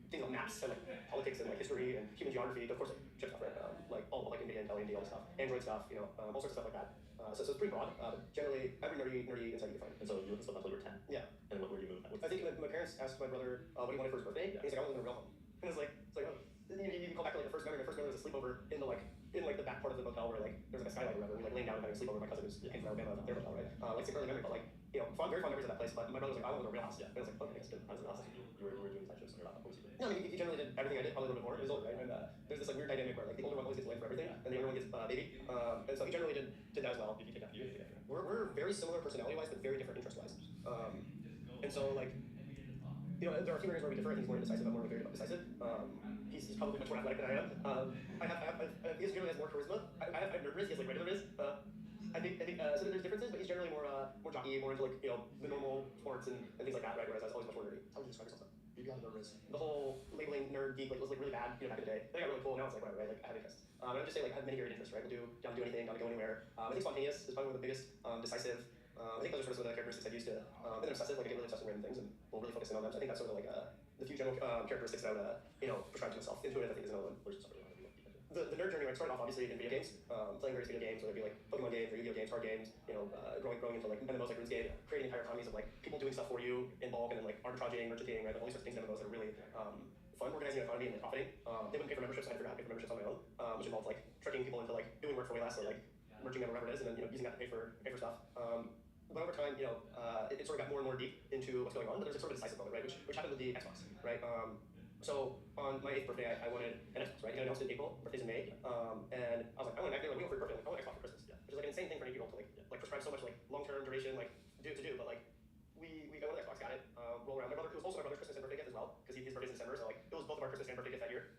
things on maps and like politics and like history and human geography, of course like chip stuff, right? Like all like NVIDIA, Intel, AMD, all this stuff, Android stuff, all sorts of stuff like that. So it's pretty broad. Generally, every nerdy insight you can find. And so you looked this up until you were 10? Yeah. And then where you moved? I think my parents asked my brother what he wanted for his birthday. And he's like, I want to live in a real home. And it's like, oh. You call back to like the first memory. My first memory was a sleepover in the back part of the motel where like there's like a skylight or whatever. We like laying down and having a sleepover. My cousin who's came from Alabama, their motel, right? Like it's an early memory, but like very fond memories of that place. But my brother was like, I want to live in a real house. Yeah. And I was like, okay, that's good. How was it awesome? You were doing these types of on your laptop. What was you doing? No, I mean, he generally did everything I did, probably a little bit more. He was older, right? And there's this like weird dynamic where like the older one always gets blamed for everything, and the younger one gets baby. And so he generally did that as well. Did he take after you? Did he take after you? We're very similar personality-wise, but very different interest-wise. And so like, there are a few areas where we differ. I think he's more indecisive. I'm more very decisive. He's probably much more athletic than I am. He generally has more charisma. I have nerd riz. He has like regular riz. I think so. There's differences, but he's generally more jockey, more into like the normal sports and things like that, right? Whereas I was always much more nerdy. How would you describe yourself? You got no risk. The whole labeling nerd geek like was like really bad, back in the day. Then it got really cool. Now it's like whatever, right? Like I have interests. I would just say like I have many varied interests, right? We'll down to do anything, down to go anywhere. I think spontaneous is probably one of the biggest, decisive. I think those are sort of some of the characteristics I've used to. And then obsessive, like I get really obsessed with random things and will really focus in on them. So I think that's sort of like the few general characteristics that I would prescribe to myself. Intuitive, I think, is another one. Where's somebody want to be deep into? The nerd journey, right, started off obviously in video games, playing various video games, whether it be like Pokemon games or Yu-Gi-Oh games, card games, growing into like MMOs like RuneScape, creating entire economies of like people doing stuff for you in bulk and then like arbitraging, merchanting, right, like all these sorts of things in MMOs that are really fun, organizing an economy and like profiting. They wouldn't pay for memberships, so I had to figure out how to pay for memberships on my own, which involved like tricking people into like doing work for way less or like merging them or whatever it is, and then using that to pay for stuff. But over time, it sort of got more and more deep into what's going on. But there's a sort of decisive moment, right? Which happened with the Xbox, right? So on my 8th birthday, I wanted an Xbox, right? It got announced in April, birthday's in May, and I was like, I want an Xbox. Like, we go for your birthday. Like, I want an Xbox for Christmas. Yeah. Which is like an insane thing for an 8-year-old to like prescribe so much like long-term duration, like to do. But like we got one Xbox, got it, roll around. My brother, it was also my brother's Christmas and birthday gift as well, because his birthday's in December. So like it was both of our Christmas and birthday gift that year.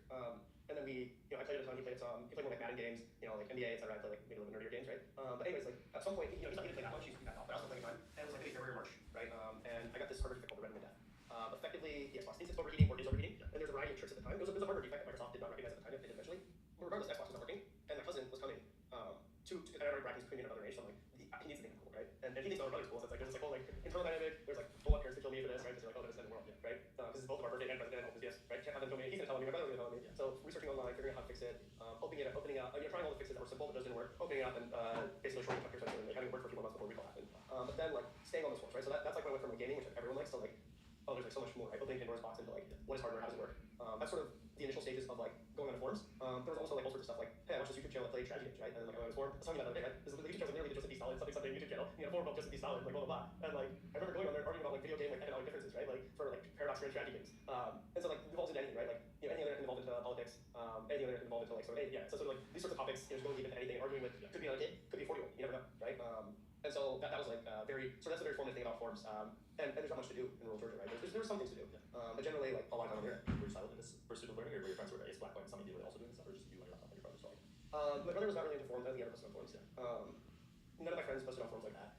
And then I played it a ton. He played some. He played more like Madden games, like NBA, etc. I played like maybe a little bit nerdier games, right? But anyways, like at some point, he's not going to play that much. He's that off. But I was playing mine, and it was like maybe February or March, right? And I got this hardware defect called the Red Death. Effectively, the Xbox thinks it's overheating or is overheating, and there's a variety of tricks at the time. It was a hardware defect that Microsoft did not recognize at the time. It did eventually. But regardless, Xbox was not working, and my cousin was coming to I already brackets between another age, so I'm like, he needs something cool, right? And he thinks my brother's cool, so it's like there's this like whole like internal dynamic. There's like full up parents to kill me for this, right? Because they're like, oh, this is the world, right? Because it's both of our birthday and president and yes, right? Can't have them kill me. He's gonna tell me. My brother's gonna tell me. Yeah. So researching online, figuring out how to fix it, opening up, trying all the fixes that were simple but those didn't work, opening it up and basically shorting factors and like having it work for a few months before recall happened. But then like staying on those forums, right? So that's like when I went from like gaming, which like, everyone likes, to like, oh, there's like so much more, right? Opening Pandora's box into like what is hardware, how does it work? That's sort of the initial stages of like going on the forums. There was also like all sorts of stuff like, hey, I watched this YouTube channel that played strategy games, right? And then like I went on this forum, I was talking about that other day, right? This YouTube channel was literally just a Stalin, something YouTube channel. You know, forum about just a Stalin, like blah blah blah. And like I remember going on there arguing about like video game like economic differences, right? Like for like paradox and strategy games. And so like it involves into anything, right? Like any other involved into politics, any other involved into like sort of so sort of like these sorts of topics, just going deep into anything, arguing with could be another kid, could be a 40-year-old, you never know, right? And so that was like very so that's a very formative thing about forums. And there's not much to do in rural Georgia, right? There's some things to do. But generally like a lot of time on here. Were you silent in this pursuit of learning, or were your friends were ace black, and some of you were also doing this stuff, or just you on your laptop and your brother's drawing? My brother was not really into forums. I think he ever posted on forums. None of my friends posted on forums like that.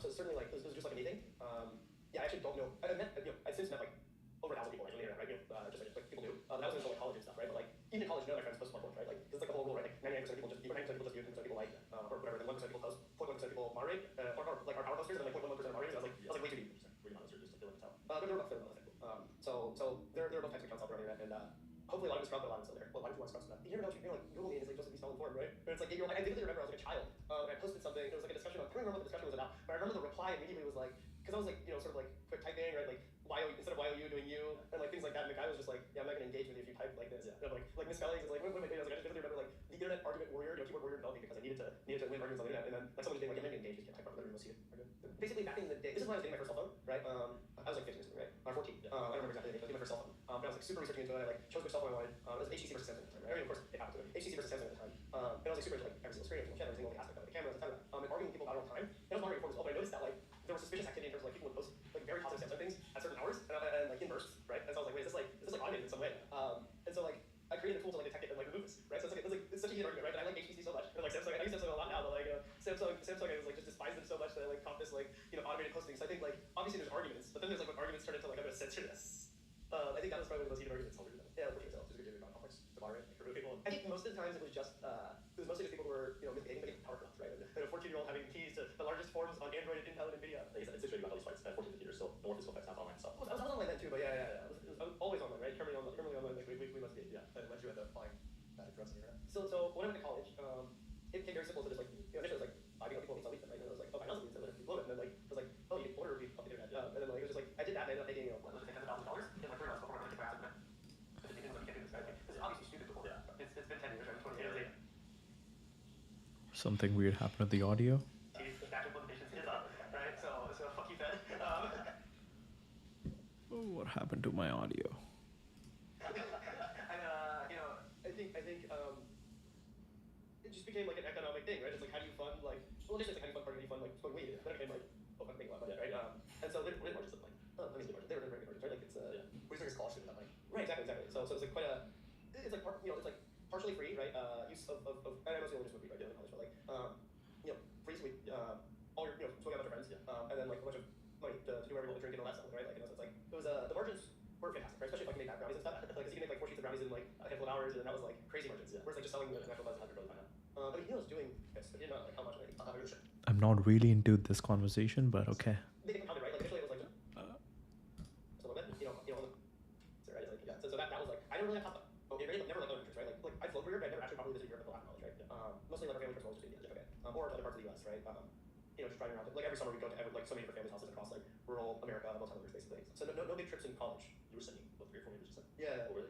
So certainly like it was just like anything. I actually don't know. I've since met like over 1,000 people like on the internet, right? Just like people knew. That was until like college and stuff, right? But like even in college, none of my friends posted on forums, right? Like it's like a whole rule, right? Like 99% of people just 99% of people just view, 10% of people like or whatever. Then 1% of people post, 0.1% of people moderate, or like our power posters, and then like 0.1% of moderators. I was like way too deep. Were you honest or just like feeling tell? They're both fair. So there are both types of accounts out there on the internet, and hopefully a lot of it's crowd, but a lot of it's still there. Well, a lot of people want to scrub that. You never know what you're like Google me and it's like Joseph B. Stalin forum, right? And it's like I vividly remember I was like a child, and I posted something. There was like a discussion. I can't remember what the discussion was about, but I remember the reply immediately was like, because I was like sort of like quick typing, right? Like instead of YOU doing you, and like things like that. And the guy was just like, yeah, I'm not gonna engage with you if you type like this. Yeah. Like misspellings. It's like what am I doing? I was like, I just vividly remember like the internet argument warrior, keyboard warrior developing because I needed to win arguments on the internet, and then like someone just being like, I'm not gonna engage. Just can't type properly. You'll see it. Basically, back in the day, this is when I was getting my first cell phone, right? I was like 15 or something, right? Or 14. I don't remember exactly the date. I was getting my first cell phone. But I was like super researching into it. I like chose which cell phone I wanted. It was HTC versus Samsung at the time. Right? I mean, of course, it happened to me. HTC versus Samsung at the time. And I was like super into like every single screen, every single aspect of it, the cameras, etc. And arguing with people about it all the time. And I was moderating forums as well, but I noticed that like there was suspicious activity in terms of like people would post like very positive Samsung things at certain hours and like in bursts, right? And so I was like, wait, is this like automated in some way? And so like I created a tool to like detect it and like remove this, right? an argument, right? But I like HPC so much. And like Samsung, I use Samsung a lot now, but like Samsung I was like just despise them so much that I like caught this like automated hosting. So I think like obviously there's arguments, but then there's like when arguments turn into like I'm gonna censor this. I think that was probably one of those heated arguments. Yeah, for sure. Just because you're not complex to moderate, like remove people. I think most of the times it was mostly just people who were misbehaving, like power corrupt, right? And a 14-year-old having keys to the largest forums on Android and Intel and Nvidia. Like I said, it's situated about all these fights. At 14 there's still more physical fights, not online stuff. I was online then too, but yeah. I was always online, right? Terminally online, like we must be. Yeah, and once you end up applying that influence in your head. So when I went to college, it became very simple to just like initially I was like finding out people need to delete them, right? And I was like, oh, I know something to load it, and then like I was like, oh, you can order review off the internet, and then like it was just like I did that, and I ended up making $100,000 in like 3 months before I went to class. Because you can't do this, right? This is obviously stupid before. Yeah. It's been 10 years, right? 20 years. Something weird happened with the audio. The batch implementations is up, right? So fuck you, Fed. What happened to my audio? And I think it just became like an economic thing, right? It's like how do you fund like initially it's like how do you fund like smoking weed? Then it became like fuck making a lot of money, right? And so they're margins of like let me see margins. They were very good margins, right? Like it's We're just like a scholarship with that money. right, exactly. So it's like quite a it's like it's like partially free, right? Use of and I mostly only just smoke weed, right? College, but like free sweet all your smoking out with your friends, and then like a bunch of money to do whatever you want to drink and all that stuff, right? Like so it's like it was the margins were fantastic, right? Especially if I can make that brownies and stuff. Like, 'cause you can make like 4 sheets of brownies in like a handful of hours, and that was like crazy margins. Whereas like just selling the natural buzz $100 by now. I mean, he was doing this, but you know like how much money. I'm not really into this conversation, but okay. They can compound it, right? Like initially it was like just a little bit, so right? Like so that was like I didn't really have top. Okay, right? Like never like other trips, right? Like I flew weird, but I never actually probably visited Europe until after college, right? Mostly like our family trips were just India, okay, or to other parts of the U.S., right? Just driving around. Like every summer we go to like so many different families' houses across like rural America, Motel Mafia, basically. So no big trips in college. You were sending what 3 or 4 majors you said? Yeah. Oh, really?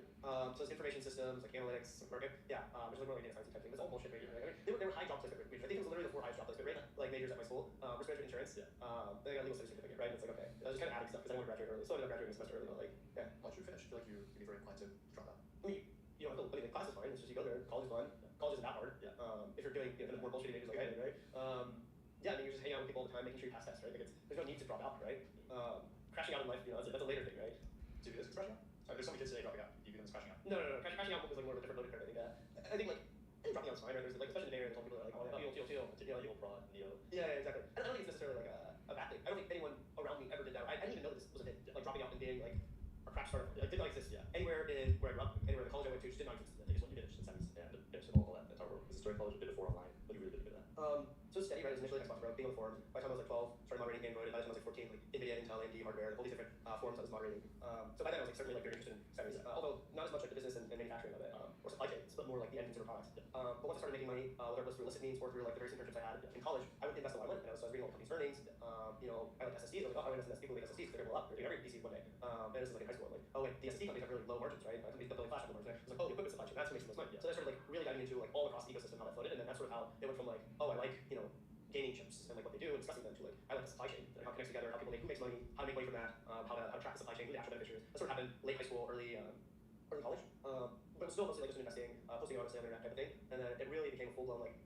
So it's information systems, like analytics, okay? Yeah. Which is like more like data science type thing. It's all bullshit majors. Right? I mean, they were high job placement majors. I think it was literally the 4 highest job placement rate like majors at my school. Risk management, insurance. Yeah. Then I got legal studies certificate, right? And it's like okay, I was just kind of adding stuff because I wanted to graduate early. So I ended up graduating a semester early, but like yeah. Once you finish, I feel like you'd be very inclined to drop out. I mean, the class is fine. It's just you go there. College is fun. College isn't that hard. Yeah. If you're doing kind of more bullshit majors like I did, right? Yeah, I mean, you're just hanging out with people all the time, making sure you pass tests, right? Like there's no need to drop out, right? Crashing out in life, that's a later thing, right? Do you do this crashing out? There's so many kids today dropping out. Do you do this crashing out? No. Crashing out was like more of a different loaded curve. I think like dropping out is fine, right? There's like especially in the Bay Area, some people are like, oh, teal, prod, neo. Yeah, exactly. I don't think it's necessarily like a bad thing. I don't think anyone around me ever did that. I didn't even know this was a thing. Like dropping out and being like a crash starter, like did not exist. Yeah. Anywhere in where I grew up, anywhere in the college I went to, just did not exist. I think it's when you finished in semis and finished all that entire work. This is during college, did it 4 online, but you really didn't do that. So steady, right? It was initially Xbox, bro, being on the forums. By the time I was like 12, started moderating game mode. By the time I was like 14, like Nvidia, Intel, AMD, hardware, all these different forums I was moderating. So by then I was like certainly like very interested in semis, although not as much like the business and manufacturing of it, or supply chains, but more like the end consumer products. But once I started making money, whether it was through illicit means or through like the various internships I had in college, I would invest a lot of money. So I was reading all the company's earnings. I like SSDs. I was like, oh, I want to invest people make SSDs. They're gonna blow up. They're doing every PC one day. And this is like in high school. I'm like, oh wait, the SSD companies have really low margins, right? Companies building flash margins. I was like, oh, the equipment supply chain. That's what makes the most money. So I started like really diving into like all across the ecosystem how that floated, and then that's sort of how it went from like, oh, I like gaming chips and like what they do and discussing them to like I like the supply chain and how it connects together, how people make, who makes money, how to make money from that, how to track the supply chain, who the actual beneficiaries. That sort of happened late high school, early college. But it was still mostly like just investing, posting honestly on the internet type of thing. And then it really became a full blown like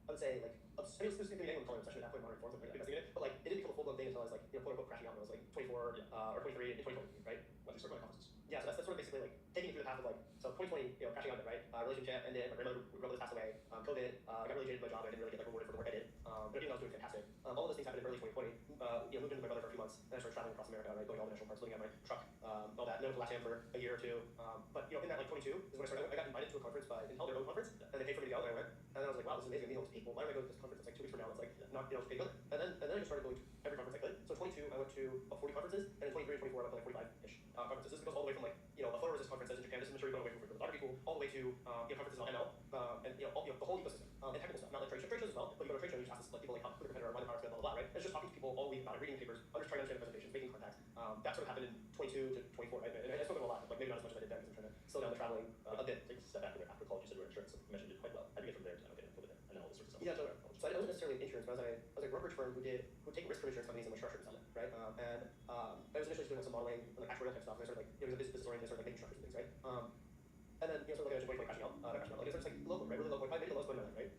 I would say like I mean, it was beginning with color, especially at that point, modern forms, like investing in it. But like it didn't become a full blown thing until I was like quote unquote crashing out when I was like 24 or 23 in 2020, right? When you start going to conferences. Yeah, so that's sort of basically like taking it through the path of like so 2020, crashing out, right? Relationship ended, my grandmother passed away, COVID, I got really jaded by my job, I didn't really get like rewarded for the work I did. But even though I was doing fantastic. All of those things happened in early 2020. Moved in with my brother for a few months, and I started traveling across America, right? Going to all the national parks, looking at my truck, all that. And then went to LATAM for a year or two. But in that like 22 is when I got invited to a conference by Intel, their own conference, and they paid for me to go, and I went. And then I was like, wow, this is amazing. I'm meeting all these people. Why don't I go to this conference? It's like 2 weeks from now. It's like not paid to go. And then I just started going to every conference I could. So 22, I went to about 40 conferences, and in 23 and 24, I went to like 45-ish conferences. This goes all the way from like a photoresist conference in Japan. This is material going away from photography cool, all the way to conferences on ML, and the whole ecosystem and technical stuff. Not like trade shows as well, but you go to a trade show, you just ask like people like how who the competitor, why the product's good, blah blah blah, right? It's just talking to people all week about it, reading papers, trying to understand the presentations, making contacts. That sort of happened in 22 to 24, right? And I spoke to them a lot, like maybe not as much as I did then because I'm trying to slow down the traveling a bit. Take a step back after college. You said you were in insurance. You mentioned it quite well. How do you get from there to COVID and then all this sort of stuff? Yeah, so I wasn't necessarily in insurance, but I was a brokerage firm who take risk from insurance companies and like structure them, right? And I was initially doing some modeling and like actuarial type stuff, and I started like it was a business oriented, I started like making structures and things, right? And then sort of like I was just waiting for crashing out, like it's just like low, right? Really low, I made the lowest point in my life, right?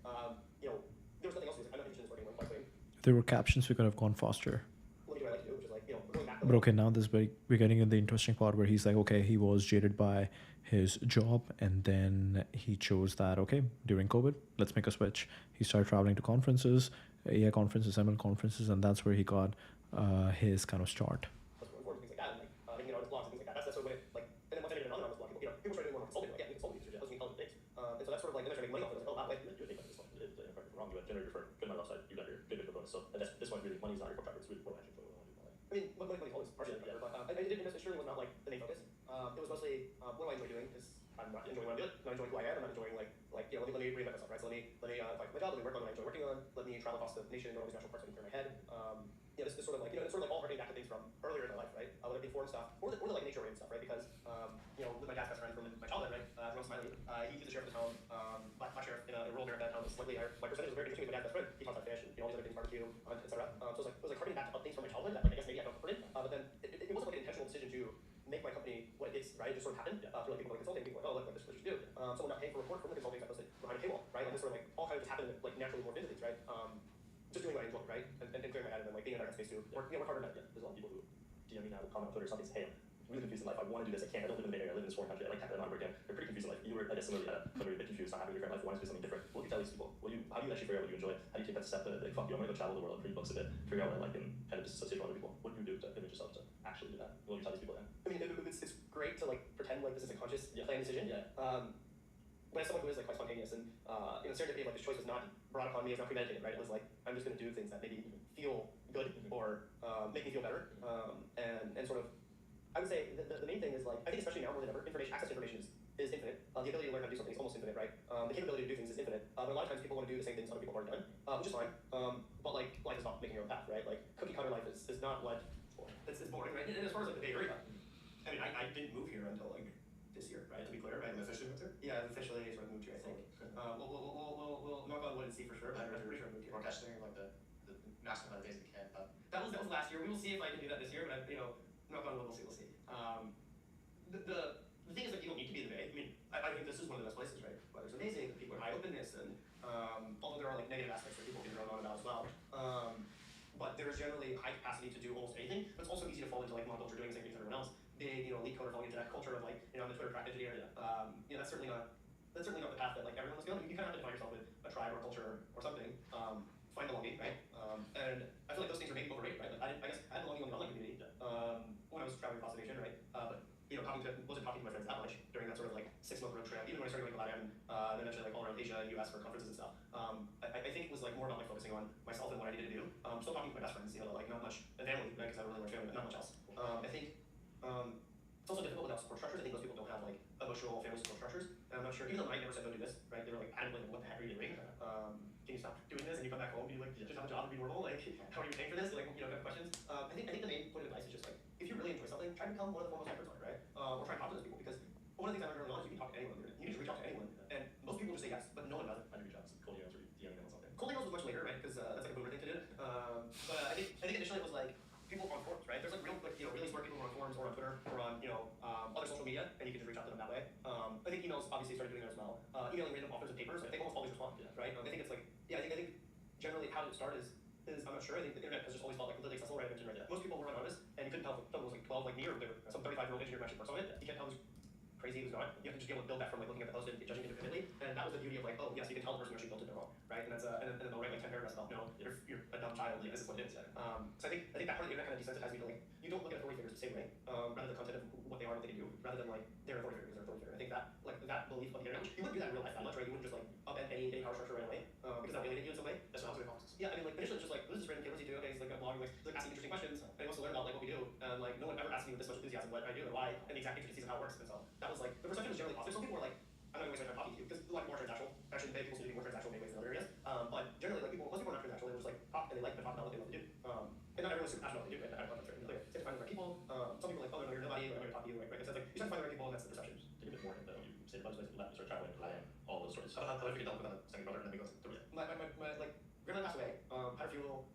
There was nothing else to do. I'm not interested in this working, like quite clean. If there were captions, we could have gone faster. Let me do what I like to do, which is like going back to But okay, now we're getting in the interesting part where he's like, okay, he was jaded by his job, and then he chose that, okay, during COVID, let's make a switch. He started traveling to conferences, AI conferences, ML conferences, and that's where he got his kind of start. Forums, things like that, and making artist blogs and things like that. That's sort of way, and then once I made another artist blog, people started doing more consulting. Yeah, consulting users, those intelligent things. And so that's sort of and then I started making money off it. I was like, oh wow, You think this one, correct me if I'm wrong, you have generated for good amount of upside, you've got your good bonus. So and this one really, money's not your core driver, it's really more actually what we want to do. I mean, money's always partially the driver, but it surely was not like the main focus. It was mostly what do I enjoy doing? Because I'm not enjoying what I'm doing. I'm not enjoying who I am. I'm not enjoying let me reinvent myself, right? So let me find my job. Let me work on what I enjoy working on. Let me travel across the nation, go to all these national parks, and clear my head. This sort of it's sort of all harkening back to things from earlier in my life, right? Whether it be foreign stuff or the nature-oriented stuff, right? Because with my dad's best friend from my childhood, right? Ron Smiley, he's the sheriff of the town, black sheriff in a rural area that town was slightly higher. My percentage was very interesting with my dad's best friend. He taught us how to fish and all these other things, barbecue, etc. So it was harkening back to things from my childhood that I guess maybe I felt comforted. But then it wasn't like an intentional decision to make my company what it is, right? It just sort of happened through people going consulting, people like, oh, look, this is what you do. Someone not paying for a report from the consulting, I posted behind a paywall, right? This sort of all kind of just happened naturally more into things, right? Just doing what I enjoy, right? And clearing my head and then being in that headspace to work harder. Yeah, there's a lot of people who DM me now will comment on Twitter or something, say, hey, I'm really confused in life. I want to do this. I can't. I don't live in the Bay Area. I live in this foreign country. I like tech. I don't know how to work again. They're pretty confused in life. You were, I guess, similarly a bit confused, not happy with your current life, wanting to do something different. What do you tell these people? How do you actually figure out what you enjoy? How do you take that step to fuck you? I'm gonna go travel the world, read books a bit, figure out what I like, and kind of disassociate from other people. What do you do to convince yourself to actually do that? What do you tell these people then? I mean, it's great to pretend like this is a conscious plan decision. Yeah. But as someone who is quite spontaneous and serendipity, this choice was not brought upon me, it's not premeditated, right? It was I'm just going to do things that maybe feel good or make me feel better, and sort of, I would say the main thing is I think especially now more than ever, access to information is infinite. The ability to learn how to do something is almost infinite, right? The capability to do things is infinite. But a lot of times people want to do the same things other people have already done, which is fine. But life is not making your own path, right? Cookie cutter life is not what it's boring, right? And as far as the Bay Area, I mean, I didn't move here until this year, right? To be clear, right? Officially moved here? Yeah, I've officially sort of moved here, I think. We'll knock on wood and see for sure, but I'm pretty sure I moved here. We're catching the maximum amount of days we can, but That was last year. We will see if I can do that this year, but knock on wood, we'll see. The thing is you don't need to be in the Bay. I mean, I think this is one of the best places, right? Weather's amazing, people are high openness, and although there are negative aspects that people can drone on about as well, but there's generally high capacity to do almost anything. But it's also easy to fall into monoculture, doing the same thing as everyone else. Big, elite coder falling into that culture of I'm the Twitter crack engineer. That's certainly not the path that everyone wants to go. You kind of have to define yourself with a tribe or a culture or something. Find belonging, right? And I feel like those things are maybe overrated, right? I guess I had belonging on the online community when I was traveling across the nation, right? But wasn't talking to my friends that much during that sort of 6-month road trip. Even when I started going to LATAM, then eventually all around Asia and US for conferences and stuff. I think it was more about focusing on myself and what I needed to do. Still talking to my best friends, not much, and family, because I have a really large family, but not much else. I think it's also difficult without support structures. I think most people don't have emotional family support structures. And I'm not sure, even though I never said don't do this, right? They were adamantly what the heck are you doing? Can you stop doing this? And you come back home and you just have a job and be normal. How are you paying for this? Kind of questions. I think the main point of advice is just if you really enjoy something, try to become one of the foremost experts on it, right? Or try to talk to those people, because one of the things I learned early on is you can talk to anyone. You can just reach out to anyone, and most people just say yes, but no one does it. I do good jobs. Cold emails or DMing them or something. Cold emails was much later, right? Because that's a boomer thing to do. But I think initially it was people on forums, right? There's really smart people who are on forums or on Twitter or on other social media, and you can just reach out to them that way. I think emails obviously started doing that as well. Emailing random authors of papers, they almost always respond, right? I think it's I think generally how to start is I'm not sure. I think the internet has just always felt completely accessible, right? I mentioned right there. Most people were anonymous, and you couldn't tell if someone was 12 me or some 35-year-old engineer who actually works on it. You can't tell who's crazy, who's not. You have to just be able to build that from looking at the post and judging independently. And that was the beauty of oh yes, you can tell the person who actually built it wrong, right? And that's and then they'll write 10 paragraphs about no, you're a dumb child. This is what it is. So I think that part of the internet kind of desensitized me to you don't look at authority figures the same way, rather the content of what they are and what they can do, rather than their authority figures, their authority figure. I think that that belief of the internet, you wouldn't do that in real life that much, right? You wouldn't just upend any power structure right away, because that alienated you in some way. That's what I was going to Yeah, I mean initially it's just who's this random kid? What's he do? Okay, he's a blog, he's asking interesting questions, and he wants to learn about what we do, and no one ever asked me with this much enthusiasm what I do and why, and the exact intricacies of how it works. And so that was the perception was generally positive. Some people were I'm not going to waste my time talking to you, because a lot more transactional. Actually, people seem to be more transactional in many ways than other areas. But generally, most people are not transactional. They were just talk, and they like to talk about what they love to do. And not everyone's super passionate about what they do, right? I don't know if that's right. You have to find the right people. Some people oh no, you're nobody, I'm not going to talk to you, right? So it's you have to find the right people, and that's the perception. Take a bit more into you say a bunch of places left, you start traveling to LATAM, all those stories. How did you get done with a second brother, and then we go through it? My grandma passed away. Had a funeral.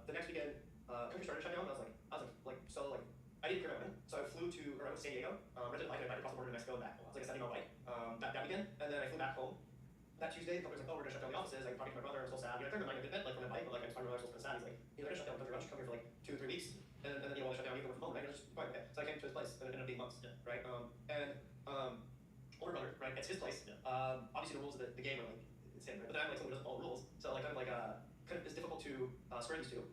The next weekend, country started to shut down. I was so I didn't care about it. So I flew to San Diego, rented a bike, and I biked across the border to Mexico and back. It was a 70-mile bike that weekend, and then I flew back home. That Tuesday, the company was we're going to shut down the offices. I'm talking to my brother, I'm so sad. I turned my mind a bit, from my bike, but I'm just talking to my brother, I'm so sad. He's they're going to shut down the country. Why don't you come here for 2 or 3 weeks? and then when they shut down, you can work from home, right? You're just fine, okay. So I came to his place, and it ended up being months, right? Older brother, right? It's his place. Obviously, the rules of the game are like insane, right? But then I'm like someone who doesn't follow rules, so like kind of it's difficult to square these two.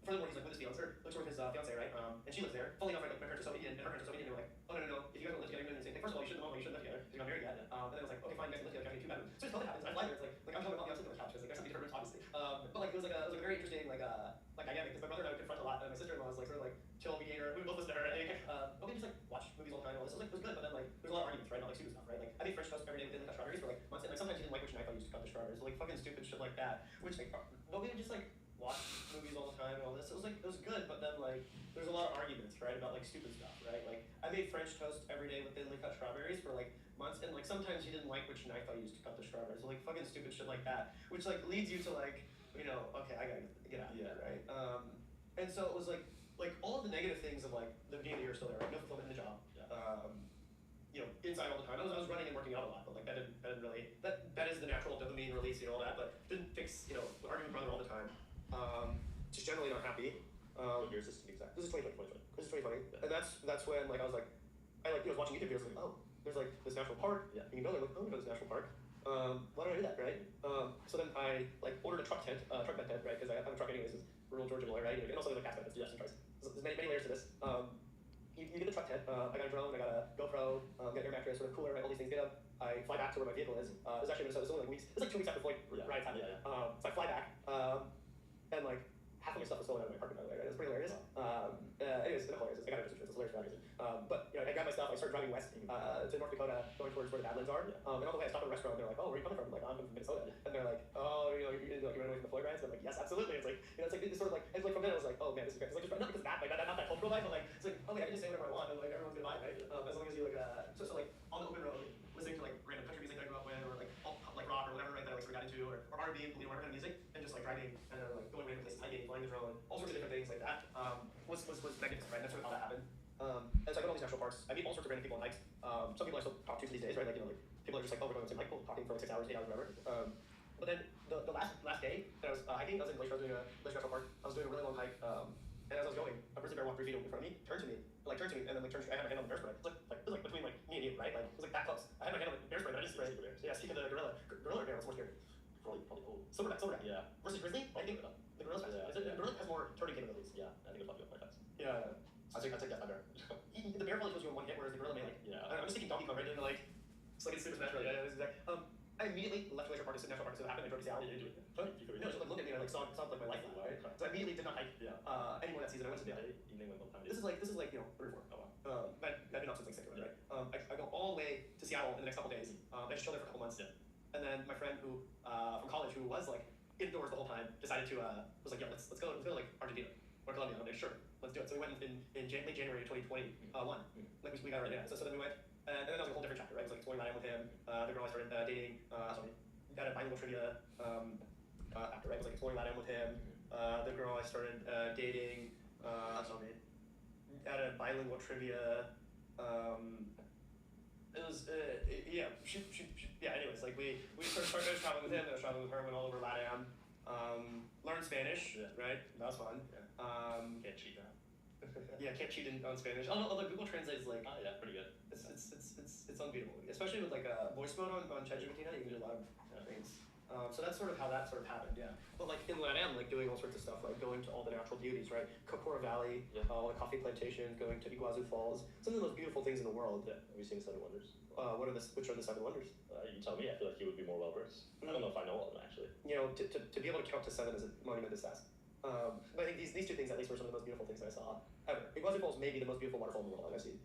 Furthermore, he's like with his fiance, lives with his fiance, right? And she lives there. Fully enough, right? Like my parents are so Indian, and her parents are so Indian. They were like, oh no, if you guys don't live together, you're doing the same thing. First of all, you shouldn't live together because you're not married yet. And then it was like, okay, fine, you guys can live together. I need 2 bedrooms. So just tell me happens. I fly there. It's like I'm telling my mom, I'm sleeping on the couch. It's like there's something different, obviously. But like it was like a very interesting like dynamic because my brother and I would confront a lot, and my sister-in-law was like sort of like chill mediator. We would both listen to her, and we just like watch movies all the time. And all this. It was good, but then like there's a lot of arguments, right? Not like stupid stuff, right? Like I made French toast every day within like strawberries for like months. And like sometimes he didn't like which knife I used to cut the strawberries, so, like fucking stupid shit like that. Which like, but we would just like watch movies all the time and all this. It was good, but then like there's a lot of arguments, right, about like stupid stuff, right? Like I made French toast every day with thinly cut strawberries for like months, and like sometimes he didn't like which knife I used to cut the strawberries, so, like fucking stupid shit like that, which like leads you to like, you know, okay, I gotta get out of here, right? And so it was like all of the negative things of like the beginning of the year are still there, right? No fulfillment in the job. You know, inside all the time. I was running and working out a lot, but like that didn't really that is the natural dopamine release, you know, all that, but didn't fix, you know, arguing with brother all the time. Just generally not happy. What year is this to be exact? This is 2020. This is 2020, and that's when like I was was watching YouTube videos like, oh, there's like this national park. Yeah. You can go there. Like, oh, go to this national park. Why don't I do that, right? So then I like ordered a truck bed tent, right? Because I have a truck anyways, it's rural Georgia boy, right? And also there's like tax benefits, there's many layers to this. You get the truck tent. I got a drone, I got a GoPro, got an air mattress, sort of cooler, right? All these things. Get up. I fly back to where my vehicle is. It was actually Minnesota. It was only like weeks. It's like 2 weeks after flight rides happened. So I fly back, and like half of my stuff was stolen out of my apartment, by the way, right? It's pretty hilarious. Anyways, it's not hilarious. I got it insurance. It's hilarious for that reason. But you know, I grabbed my stuff. I started driving west to North Dakota, going towards where the Badlands are. And on the way, I stopped at a restaurant. And they're like, "Oh, where are you coming from?" I'm like, "I'm from Minnesota." And they're like, "Oh, you know, you ran away from the Floyd riots?" And I'm like, "Yes, absolutely." It's like, you know, it's like it's sort of like it's like from then I was like, "Oh man, this is great." It's like just not because that, like not that cultural vibe, but like it's like, oh, I can just say whatever I want, and like everyone's gonna buy it, right? As long as you like so like on the open road, listening to like random country music that I grew up with, or like like rock or whatever, right, that I like sort of got into, or R&B, you know, whatever kind of music, and just like driving and like going random places, hiking, flying the drone, all sorts of different things like that. Was magnificent, right? That's sort of how that happened. And so I go to all these national parks. I meet all sorts of random people on hikes. Some people I still talk to these days, right? Like, you know, like people are just like, oh, we're going to the same hike, talking for like 6 hours, 8 hours, whatever. But then the last day that I was hiking, I was in Glacier. I was doing a Glacier National Park. I was doing a really long hike. And as I was going, a grizzly bear walked 3 feet in front of me, turned to me, and then like turned. I had my hand on the bear spray. It was like between like me and you, right? Like it was like that close. I had my hand on the bear spray, but I didn't spray. Yeah, speaking of the gorilla or bear, what's more scary? Probably cool. Silverback. Yeah. Versus grizzly, I think the gorilla's faster. The gorilla has more turning capabilities. Yeah, I think it's probably more fast. Yeah. I take that by bear. The bear probably kills you in 1 hit, whereas the gorilla may like. Yeah. I'm just thinking Donkey Kong, right? And like, it's like it's Super Smash Bros. Yeah, it's exact. I immediately left Glacier Park to National Park, so it happened. I drove to Seattle. Yeah, you do it. No, just like looked at me and I like saw like my life, right? So I immediately did not hike anymore that season. I went to the evening when time This is like you know 3 or 4. Oh wow. I've been up since like 6, right? I go all the way to Seattle in the next couple days. I just chill there for a couple months. And then my friend who from college who was like indoors the whole time decided to was like, yo, let's go to like Argentina or Colombia. I'm like, sure, let's do it. So we went in late January 2021. Like we got right there. So then we went, and then that was a whole different chapter, right? It was like exploring that with him. The girl I started dating. Had a bilingual trivia after, right? It was like exploring Latin with him. The girl I started dating. Had a bilingual trivia. It was anyways, like we started traveling with him. I was traveling with her. Went all over LATAM. Learned Spanish, right? That was fun. Can't cheat now. Can't cheat on Spanish. Although Google Translate is like, pretty good. It's unbeatable, especially with like a voice mode on ChatGPT now. You can do a lot of things. So that's sort of how that sort of happened, But like in LATAM, like doing all sorts of stuff, like going to all the natural beauties, right? Cocora Valley, all the coffee plantations, going to Iguazu Falls, some of the most beautiful things in the world. Yeah, have you seen Seven Wonders? Which are the 7 wonders? You tell me. I feel like you would be more well versed. I don't know if I know all of them actually. You know, to be able to count to 7 is a monumentous task. But I think these 2 things at least were some of the most beautiful things that I saw ever. Iguazu Falls may be the most beautiful waterfall in the world I've ever seen.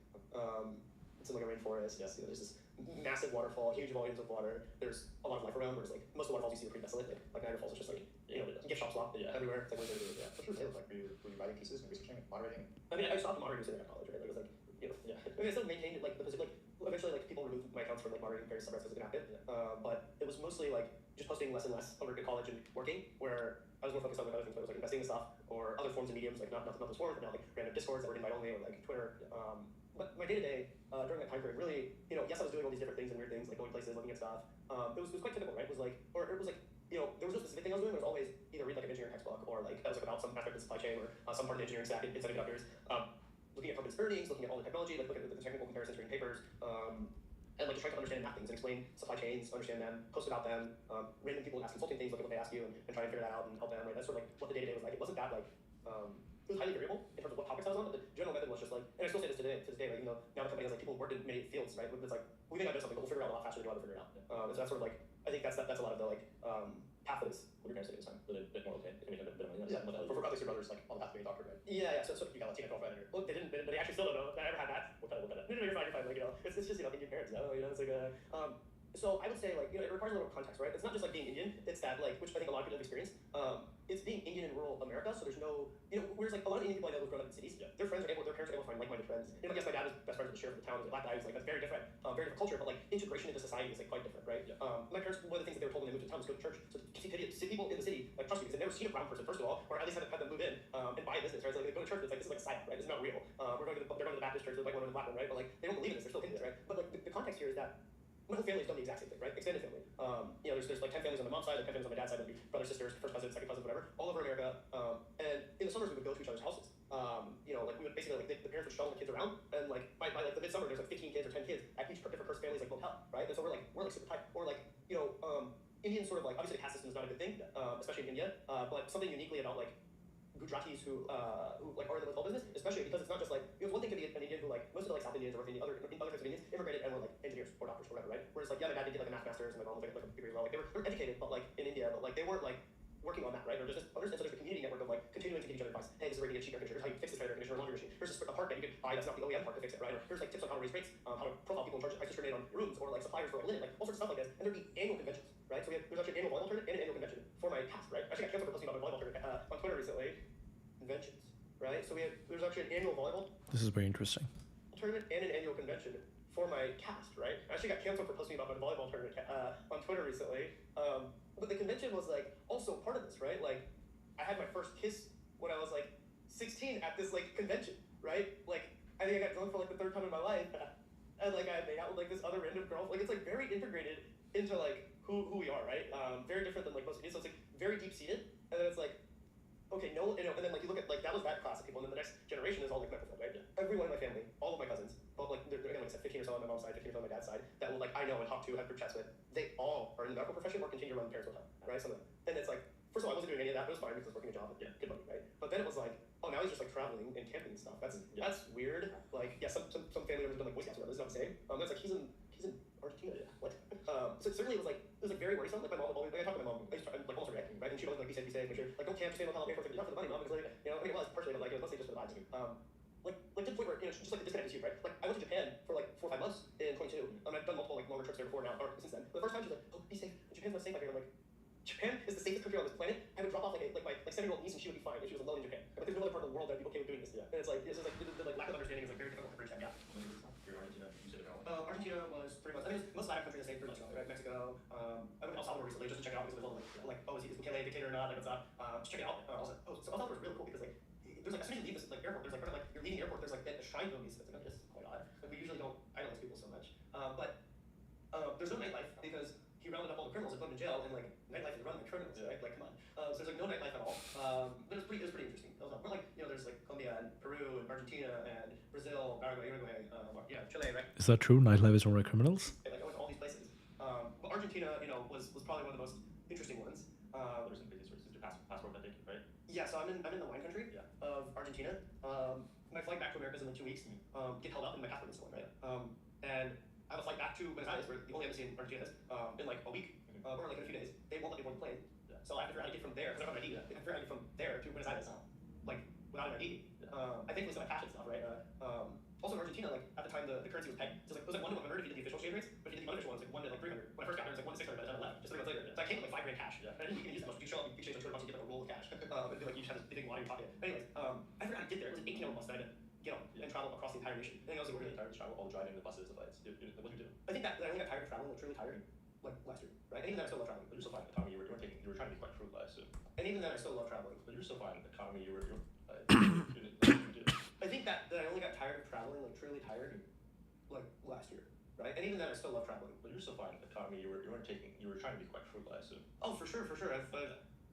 It's in like a rainforest. You know, there's this massive waterfall, huge volumes of water. There's a lot of life around. Whereas like most of the waterfalls you see are pretty desolate. Like Niagara Falls is just like gift shop swap everywhere. It's like What's your tale like? Were you writing pieces and researching, moderating? I mean, I stopped moderating at college, right? Like it was like I mean, I still maintained like the position. Like eventually, like people removed my accounts from like moderating various subreddits because it got active. But it was mostly like just posting less and less over at college and working, where I was more focused on like other things. I was like investing in stuff or other forms of mediums, like not those forums, but now like random discords that were invite only or like Twitter. But my day-to-day during that time period, really, yes, I was doing all these different things and weird things, like going places, looking at stuff. It was quite typical, right? It was like, there was no specific thing I was doing. It was always either read like an engineering textbook book, or like that was like about some aspect of the supply chain or some part of the engineering stack in semiconductors. Looking at companies' earnings, looking at all the technology, like looking at the technical comparisons, reading papers, and like just trying to understand and map things and explain supply chains, understand them, post about them. Random people ask consulting things, look at what they ask you, and try and figure that out and help them. Right, that's sort of like what the day-to-day was like. It wasn't that like it was highly variable in terms of what topics I was on, but the general method was just like, and I still say this to this day, right? Even though now the company has like people who worked in many fields, right? It's like we may not know something, but we'll figure it out a lot faster than you'll ever figure it out. And so that's sort of like I think that's a lot of the like path that is. What are your parents saying this time? A bit more okay. I mean, a bit more. Yeah. For obviously your brother's like on the path to being a doctor, right? Yeah. So you got a Latina girlfriend. Look, they didn't, but they actually still don't know that I ever had that. We'll cut it. No, you're fine. Like it's just Indian parents. It's like So I would say like it requires a little context, right? It's not just like being Indian. It's that like which I think a lot of people have experienced. It's being Indian in rural America. So there's no whereas like a lot of Indian people I know who've grown up in cities, their parents are able to find like-minded friends. Yes, my dad was best friends with the sheriff of the town. He was a black guy. He was like that's very different culture, but like integration into society is like quite different, right? My parents, one of the things that they were told when they moved to town was go to church. So see people in the city, like trust me, because they've never seen a brown person first of all, or at least had them move in and buy a business, right? So like they go to church, it's like this is like a psyop, right? This is not real. They're going to the Baptist church, like one of the black one, right? But like they don't believe in this. They're still in this, right? But like the context here is that my whole family's done the exact same thing, right? Extended family. There's like 10 families on my mom's side, like 10 families on my dad's side, like brothers, sisters, first cousins, second cousins, whatever, all over America. And in the summers we would go to each other's houses. Like we would basically like the parents would shuttle the kids around, and like by like the midsummer there's like 15 kids or 10 kids at each different person's family's like motel, right? And so we're like super tight. Or like Indian sort of like obviously the caste system is not a good thing, especially in India. But something uniquely about like Gujaratis who like are in the motel business, especially because it's not just like one thing to be an Indian who like most of the like South Indians or other types of Indians immigrated and were like engineers or doctors or whatever, right? Whereas like my dad did get like a math master's and my mom was like a degree as well. Like they were educated, but like in India, but like they weren't like working on that, right? Or just understand. So there's a community network of like continuing to give each other advice. Hey, this is where you get a cheap air conditioner. Here's how you fix this air conditioner or laundry machine. Here's a part that you can buy that's not the OEM part to fix it, right? Or here's like tips on how to raise rates, how to profile people in charge of price discriminate on rooms or like suppliers for like linen, like all sorts of stuff like this. And there'd be annual conventions, right? So there's actually an annual volleyball tournament and an annual convention for my cast, right? I actually got canceled for posting about my volleyball tournament on Twitter recently. Conventions, right? So there's actually an annual volleyball This is very interesting. tournament and an annual convention for my cast, right? I actually got canceled for posting about my volleyball tournament on Twitter recently. But the convention was like also part of this, right? Like I had my first kiss when I was like 16 at this like convention, right? Like I think I got drunk for like the third time in my life, and like I made out with like this other random girl. Like it's like very integrated into like who we are, right? Very different than like most Indians. So it's like very deep seated, and then it's like. Okay, no, and then like you look at like that was that class of people, and then the next generation is all like microphone, right? Yeah. Everyone in my family, all of my cousins, both like they're again like I said, 15 or so on my mom's side, 15 or so on my dad's side, that will like I know and talk to, have group chats with. They all are in the medical profession or continue to run the parents' hotel, right? Some of them, and it's like first of all I wasn't doing any of that, but it was fine because I was working a job, good money, right? But then it was like oh now he's just like traveling and camping and stuff. That's weird. Like yeah, some family members have done like Boy Scouts or whatever. This is not the same. That's like he's in Argentina. Yeah. What? So certainly it was like very worrisome. Like my mom, like I talked to my mom, I used to like almost reacting, right? And she was like, be safe, make sure, like don't camp, stay in a hotel, pay for it, not for the money, mom. Because like I mean it was partially, but like it was mostly just for the vibes. Like to the point where just like the disconnect is huge, right? Like I went to Japan for like 4 or 5 months in 22. I've done multiple like longer trips there before now, or since then. But the first time she's like, oh, be safe. Japan's not safe out here. I'm like. Japan is the safest country on this planet. I would drop off like my 7-year-old niece and she would be fine if she was alone in Japan. But there's no other part of the world that would be okay with doing this. Yeah. And it's just like the like lack of understanding is like very difficult to bridge that gap. Argentina was 3 months. I mean, most Latin countries are the same, pretty much, right? Mexico. I went to El Salvador recently just to check it out because it was all like oh, is Bukele a dictator or not? Like what's up? Just check it out. So El Salvador is really cool because like there's like as soon as you leave this like airport, there's like like you're leaving the airport, there's like a shrine to these. It's like just oh my god. Like we usually don't idolize people so much. But there's no nightlife because he rounded up all the criminals and put them in jail, and like nightlife is run by criminals, right? Like come on. So there's like no nightlife at all. But it was pretty interesting. We're like there's like Colombia and Peru and Argentina and Brazil, Uruguay, Chile, right? Is that true? Nightlife is run by criminals? Like I went to all these places. But Argentina, was probably one of the most interesting ones. There's some busy sources to passport that they do, right? Yeah, so I'm in the wine country of Argentina. My flight back to America is in like 2 weeks. Get held up and my passport is stolen, right? And I have a flight back to Buenos Aires, where the only embassy in Argentina is, in like a week, or like in a few days. They won't let me board the plane. Yeah. So I have to figure out how to get from there, because I don't have an ID. I have to figure out how to get from there to Buenos Aires, like without an ID. I think it was my cash and stuff, right? Also in Argentina, like at the time the currency was pegged. So it was like 1 to 100 if you did the official exchange rates, but if you did the unofficial ones, like 1 to like 300. When I first got there, it was like 1 to 600 by the time I left, just 3 months later. So I came with like $5 grand cash. Yeah. And I didn't even use that much. You show up, you exchange like $200 and get like a roll of cash. And like you just have this big thing in your pocket. Anyways, I forgot how to get there. It was an 18-hour bus that I had to get on and travel across the entire nation. I think I was like really tired to travel, all the driving, the buses, the flights. What do you do? I think that I only got tired of traveling, like truly tired, like last year, right? And even then I still love traveling. But you're still fine. The economy you were trying to be quite frugal, so. And even then I still love traveling. But you're still fine. The economy you did. I think that I only got tired of traveling, like truly tired, like last year, right? And even then I still love traveling. But you're still fine. The economy you were trying to be quite frugal, so. Oh, for sure.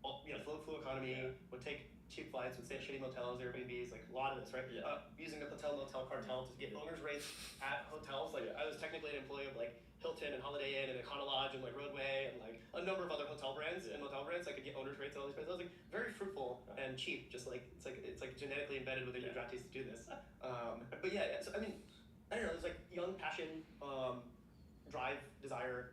Flu economy, would take cheap flights, would stay at shitty motels, Airbnbs, like a lot of this, right? Yeah. Using the Patel motel cartel to get owners' rates at hotels. Like I was technically an employee of like Hilton and Holiday Inn and Econo Lodge and like Roadway and like a number of other hotel brands and motel brands. I could get owners' rates at all these places. I was like very fruitful and cheap. Just like it's like genetically embedded within Gujaratis to do this. But yeah, so I mean, I don't know. There's like young passion. Drive, desire,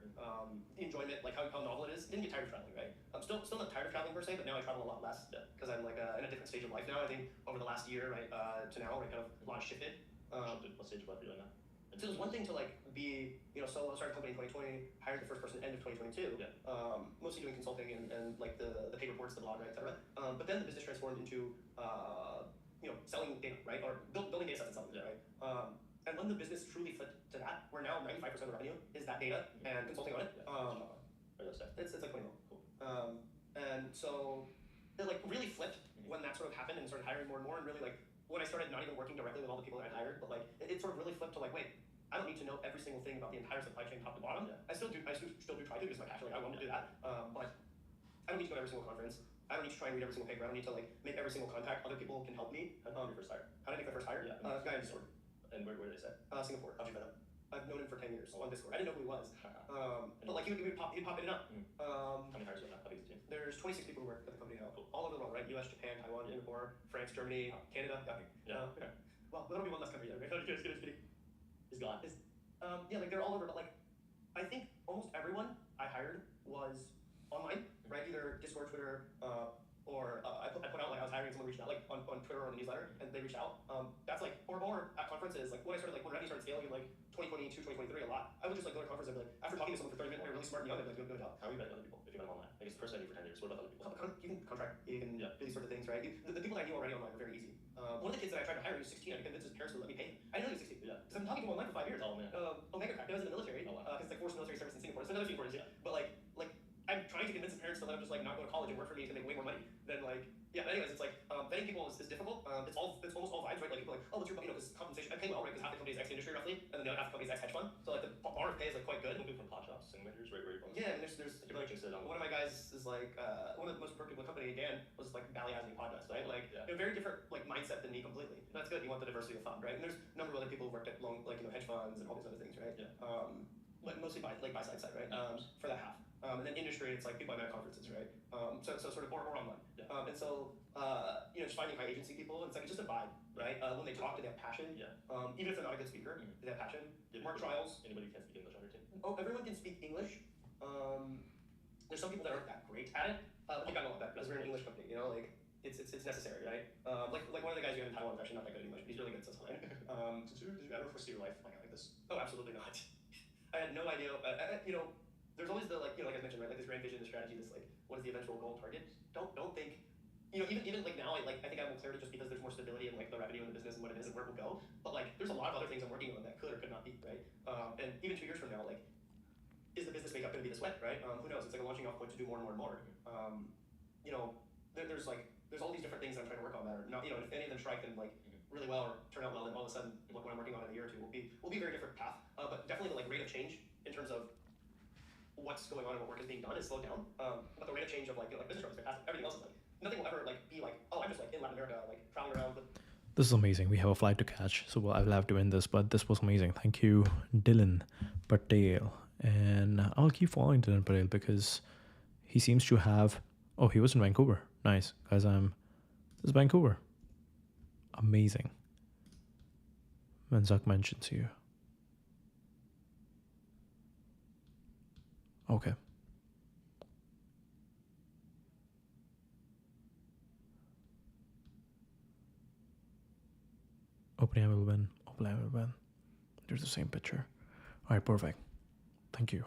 enjoyment, like how novel it is. Didn't get tired of traveling, right? I'm still not tired of traveling per se, but now I travel a lot less because I'm like in a different stage of life now. I think over the last year, right, to now, right, kind of a lot shifted. What stage of life are you in now? So it was one thing to like be, solo, started a company in 2020, hired the first person end of 2022. Yeah. Mostly doing consulting and like the paid reports, the blog, right, etc. But then the business transformed into selling data, right, or building data sets and selling, right. And when the business truly flipped to that, where now 95% of the revenue is that data and consulting on it. It's like 20 mil. Cool. And so it like really flipped when that sort of happened and started hiring more and more, and really like when I started not even working directly with all the people that I hired, but like it sort of really flipped to like, wait, I don't need to know every single thing about the entire supply chain top to bottom. Yeah. I still do try to because my passion, like I want to do that. But I don't need to go to every single conference. I don't need to try and read every single paper. I don't need to like make every single contact. Other people can help me. How did you first hire? How did I make my first hire? Yeah. Guy in Discord. And where did they say? Singapore. How'd you met him? I've known him for 10 years on Discord. I didn't know who he was. But like he'd pop in and out. How many hires do you have now? How big is the team? There's 26 people who work at the company now. Cool. All over the world, right? US, Japan, Taiwan, Singapore, France, Germany, Canada. Yeah. Okay. Well, that'll be one less country then, right? No, just kidding. He's gone. Yeah, like they're all over, but like I think almost everyone I hired was online, right? Either Discord, Twitter, or I put out like I was hiring someone reached out like on Twitter or on the newsletter and they reached out. That's like or at conferences, like when I started like when revenue started scaling in like 2022, 2023 a lot, I would just like go to conferences and be like, after talking to someone for 30 minutes, they're really smart and young, I'd be like, good job. How are you betting other people if you met them online? I guess the person I knew for 10 years. What about other people? You can contract, you can do these sorts of things, right? The people I knew already online were very easy. One of the kids that I tried to hire, he was 16, I had to convince his parents to let me pay him. I didn't know he was 16. Yeah. Because I've been talking to him online for 5 years. Oh man. Omega Crack, I was in the military. Oh wow. Because it's like forced military service in Singapore. It's another thing for it, yeah. But like I'm trying to convince his parents to let him just like not go to college and work for me to make way more money than like anyways, it's like vetting people is difficult. It's almost all vibes, right? Like people are like, oh, what's your because compensation I pay well, right? Because half the company is X industry roughly, and then the other half the company is X hedge fund. So like the bar of pay is like quite good. Moving from pot shops, simulators, where you from? Yeah, and there's like, one of my guys is like one of the most important people in the company, Dan, was like Ballyasn't podcast, right? Like a very different like mindset than me completely. And that's good. You want the diversity of thought, right? And there's a number of other people who worked at hedge funds and all these other things, right? Yeah. But mostly buy side, right? For that half. And then industry, it's like people I met at conferences, right? So sort of or online. Yeah. And so just finding high agency people, it's like it's just a vibe, right? When they talk, they have passion. Yeah. Even if they're not a good speaker, they have passion. More trials. Anybody who can't speak English on your team? Oh, everyone can speak English. There's some people that aren't that great at it, but they got a lot better because we're an English company, like it's necessary, right? Like one of the guys you have in Taiwan is actually not that good at English, but he's really good, so it's fine. Did you ever foresee your life like this? Oh, absolutely not. I had no idea. There's always the like I mentioned, right? Like this grand vision, the strategy, this like what is the eventual goal target? Don't think. Even like now, I think I have more clarity just because there's more stability in like the revenue in the business and what it is and where it will go. But like, there's a lot of other things I'm working on that could or could not be, right? And even 2 years from now, like, is the business makeup going to be this way, right? Who knows? It's like a launching off point to do more and more and more. There's all these different things that I'm trying to work on that are not, and if any of them strike and like really well or turn out well, then all of a sudden, what I'm working on in a year or two will be a very different path. But definitely the like rate of change in terms of what's going on and what work is being done is slowed down. But the rate of change of like business growth is fantastic. Everything else is like nothing will ever like be like, oh, I'm just like in Latin America like traveling around with. This is amazing. We have a flight to catch, so I will have to end this, but this was amazing. Thank you, Dylan Patel. And I'll keep following Dylan Patel because he seems to have... Oh, he was in Vancouver. Nice. Guys, this is Vancouver. Amazing. When Zuck mentions you. Okay. OpenAI will win. OpenAI will win. There's the same picture. All right, perfect. Thank you.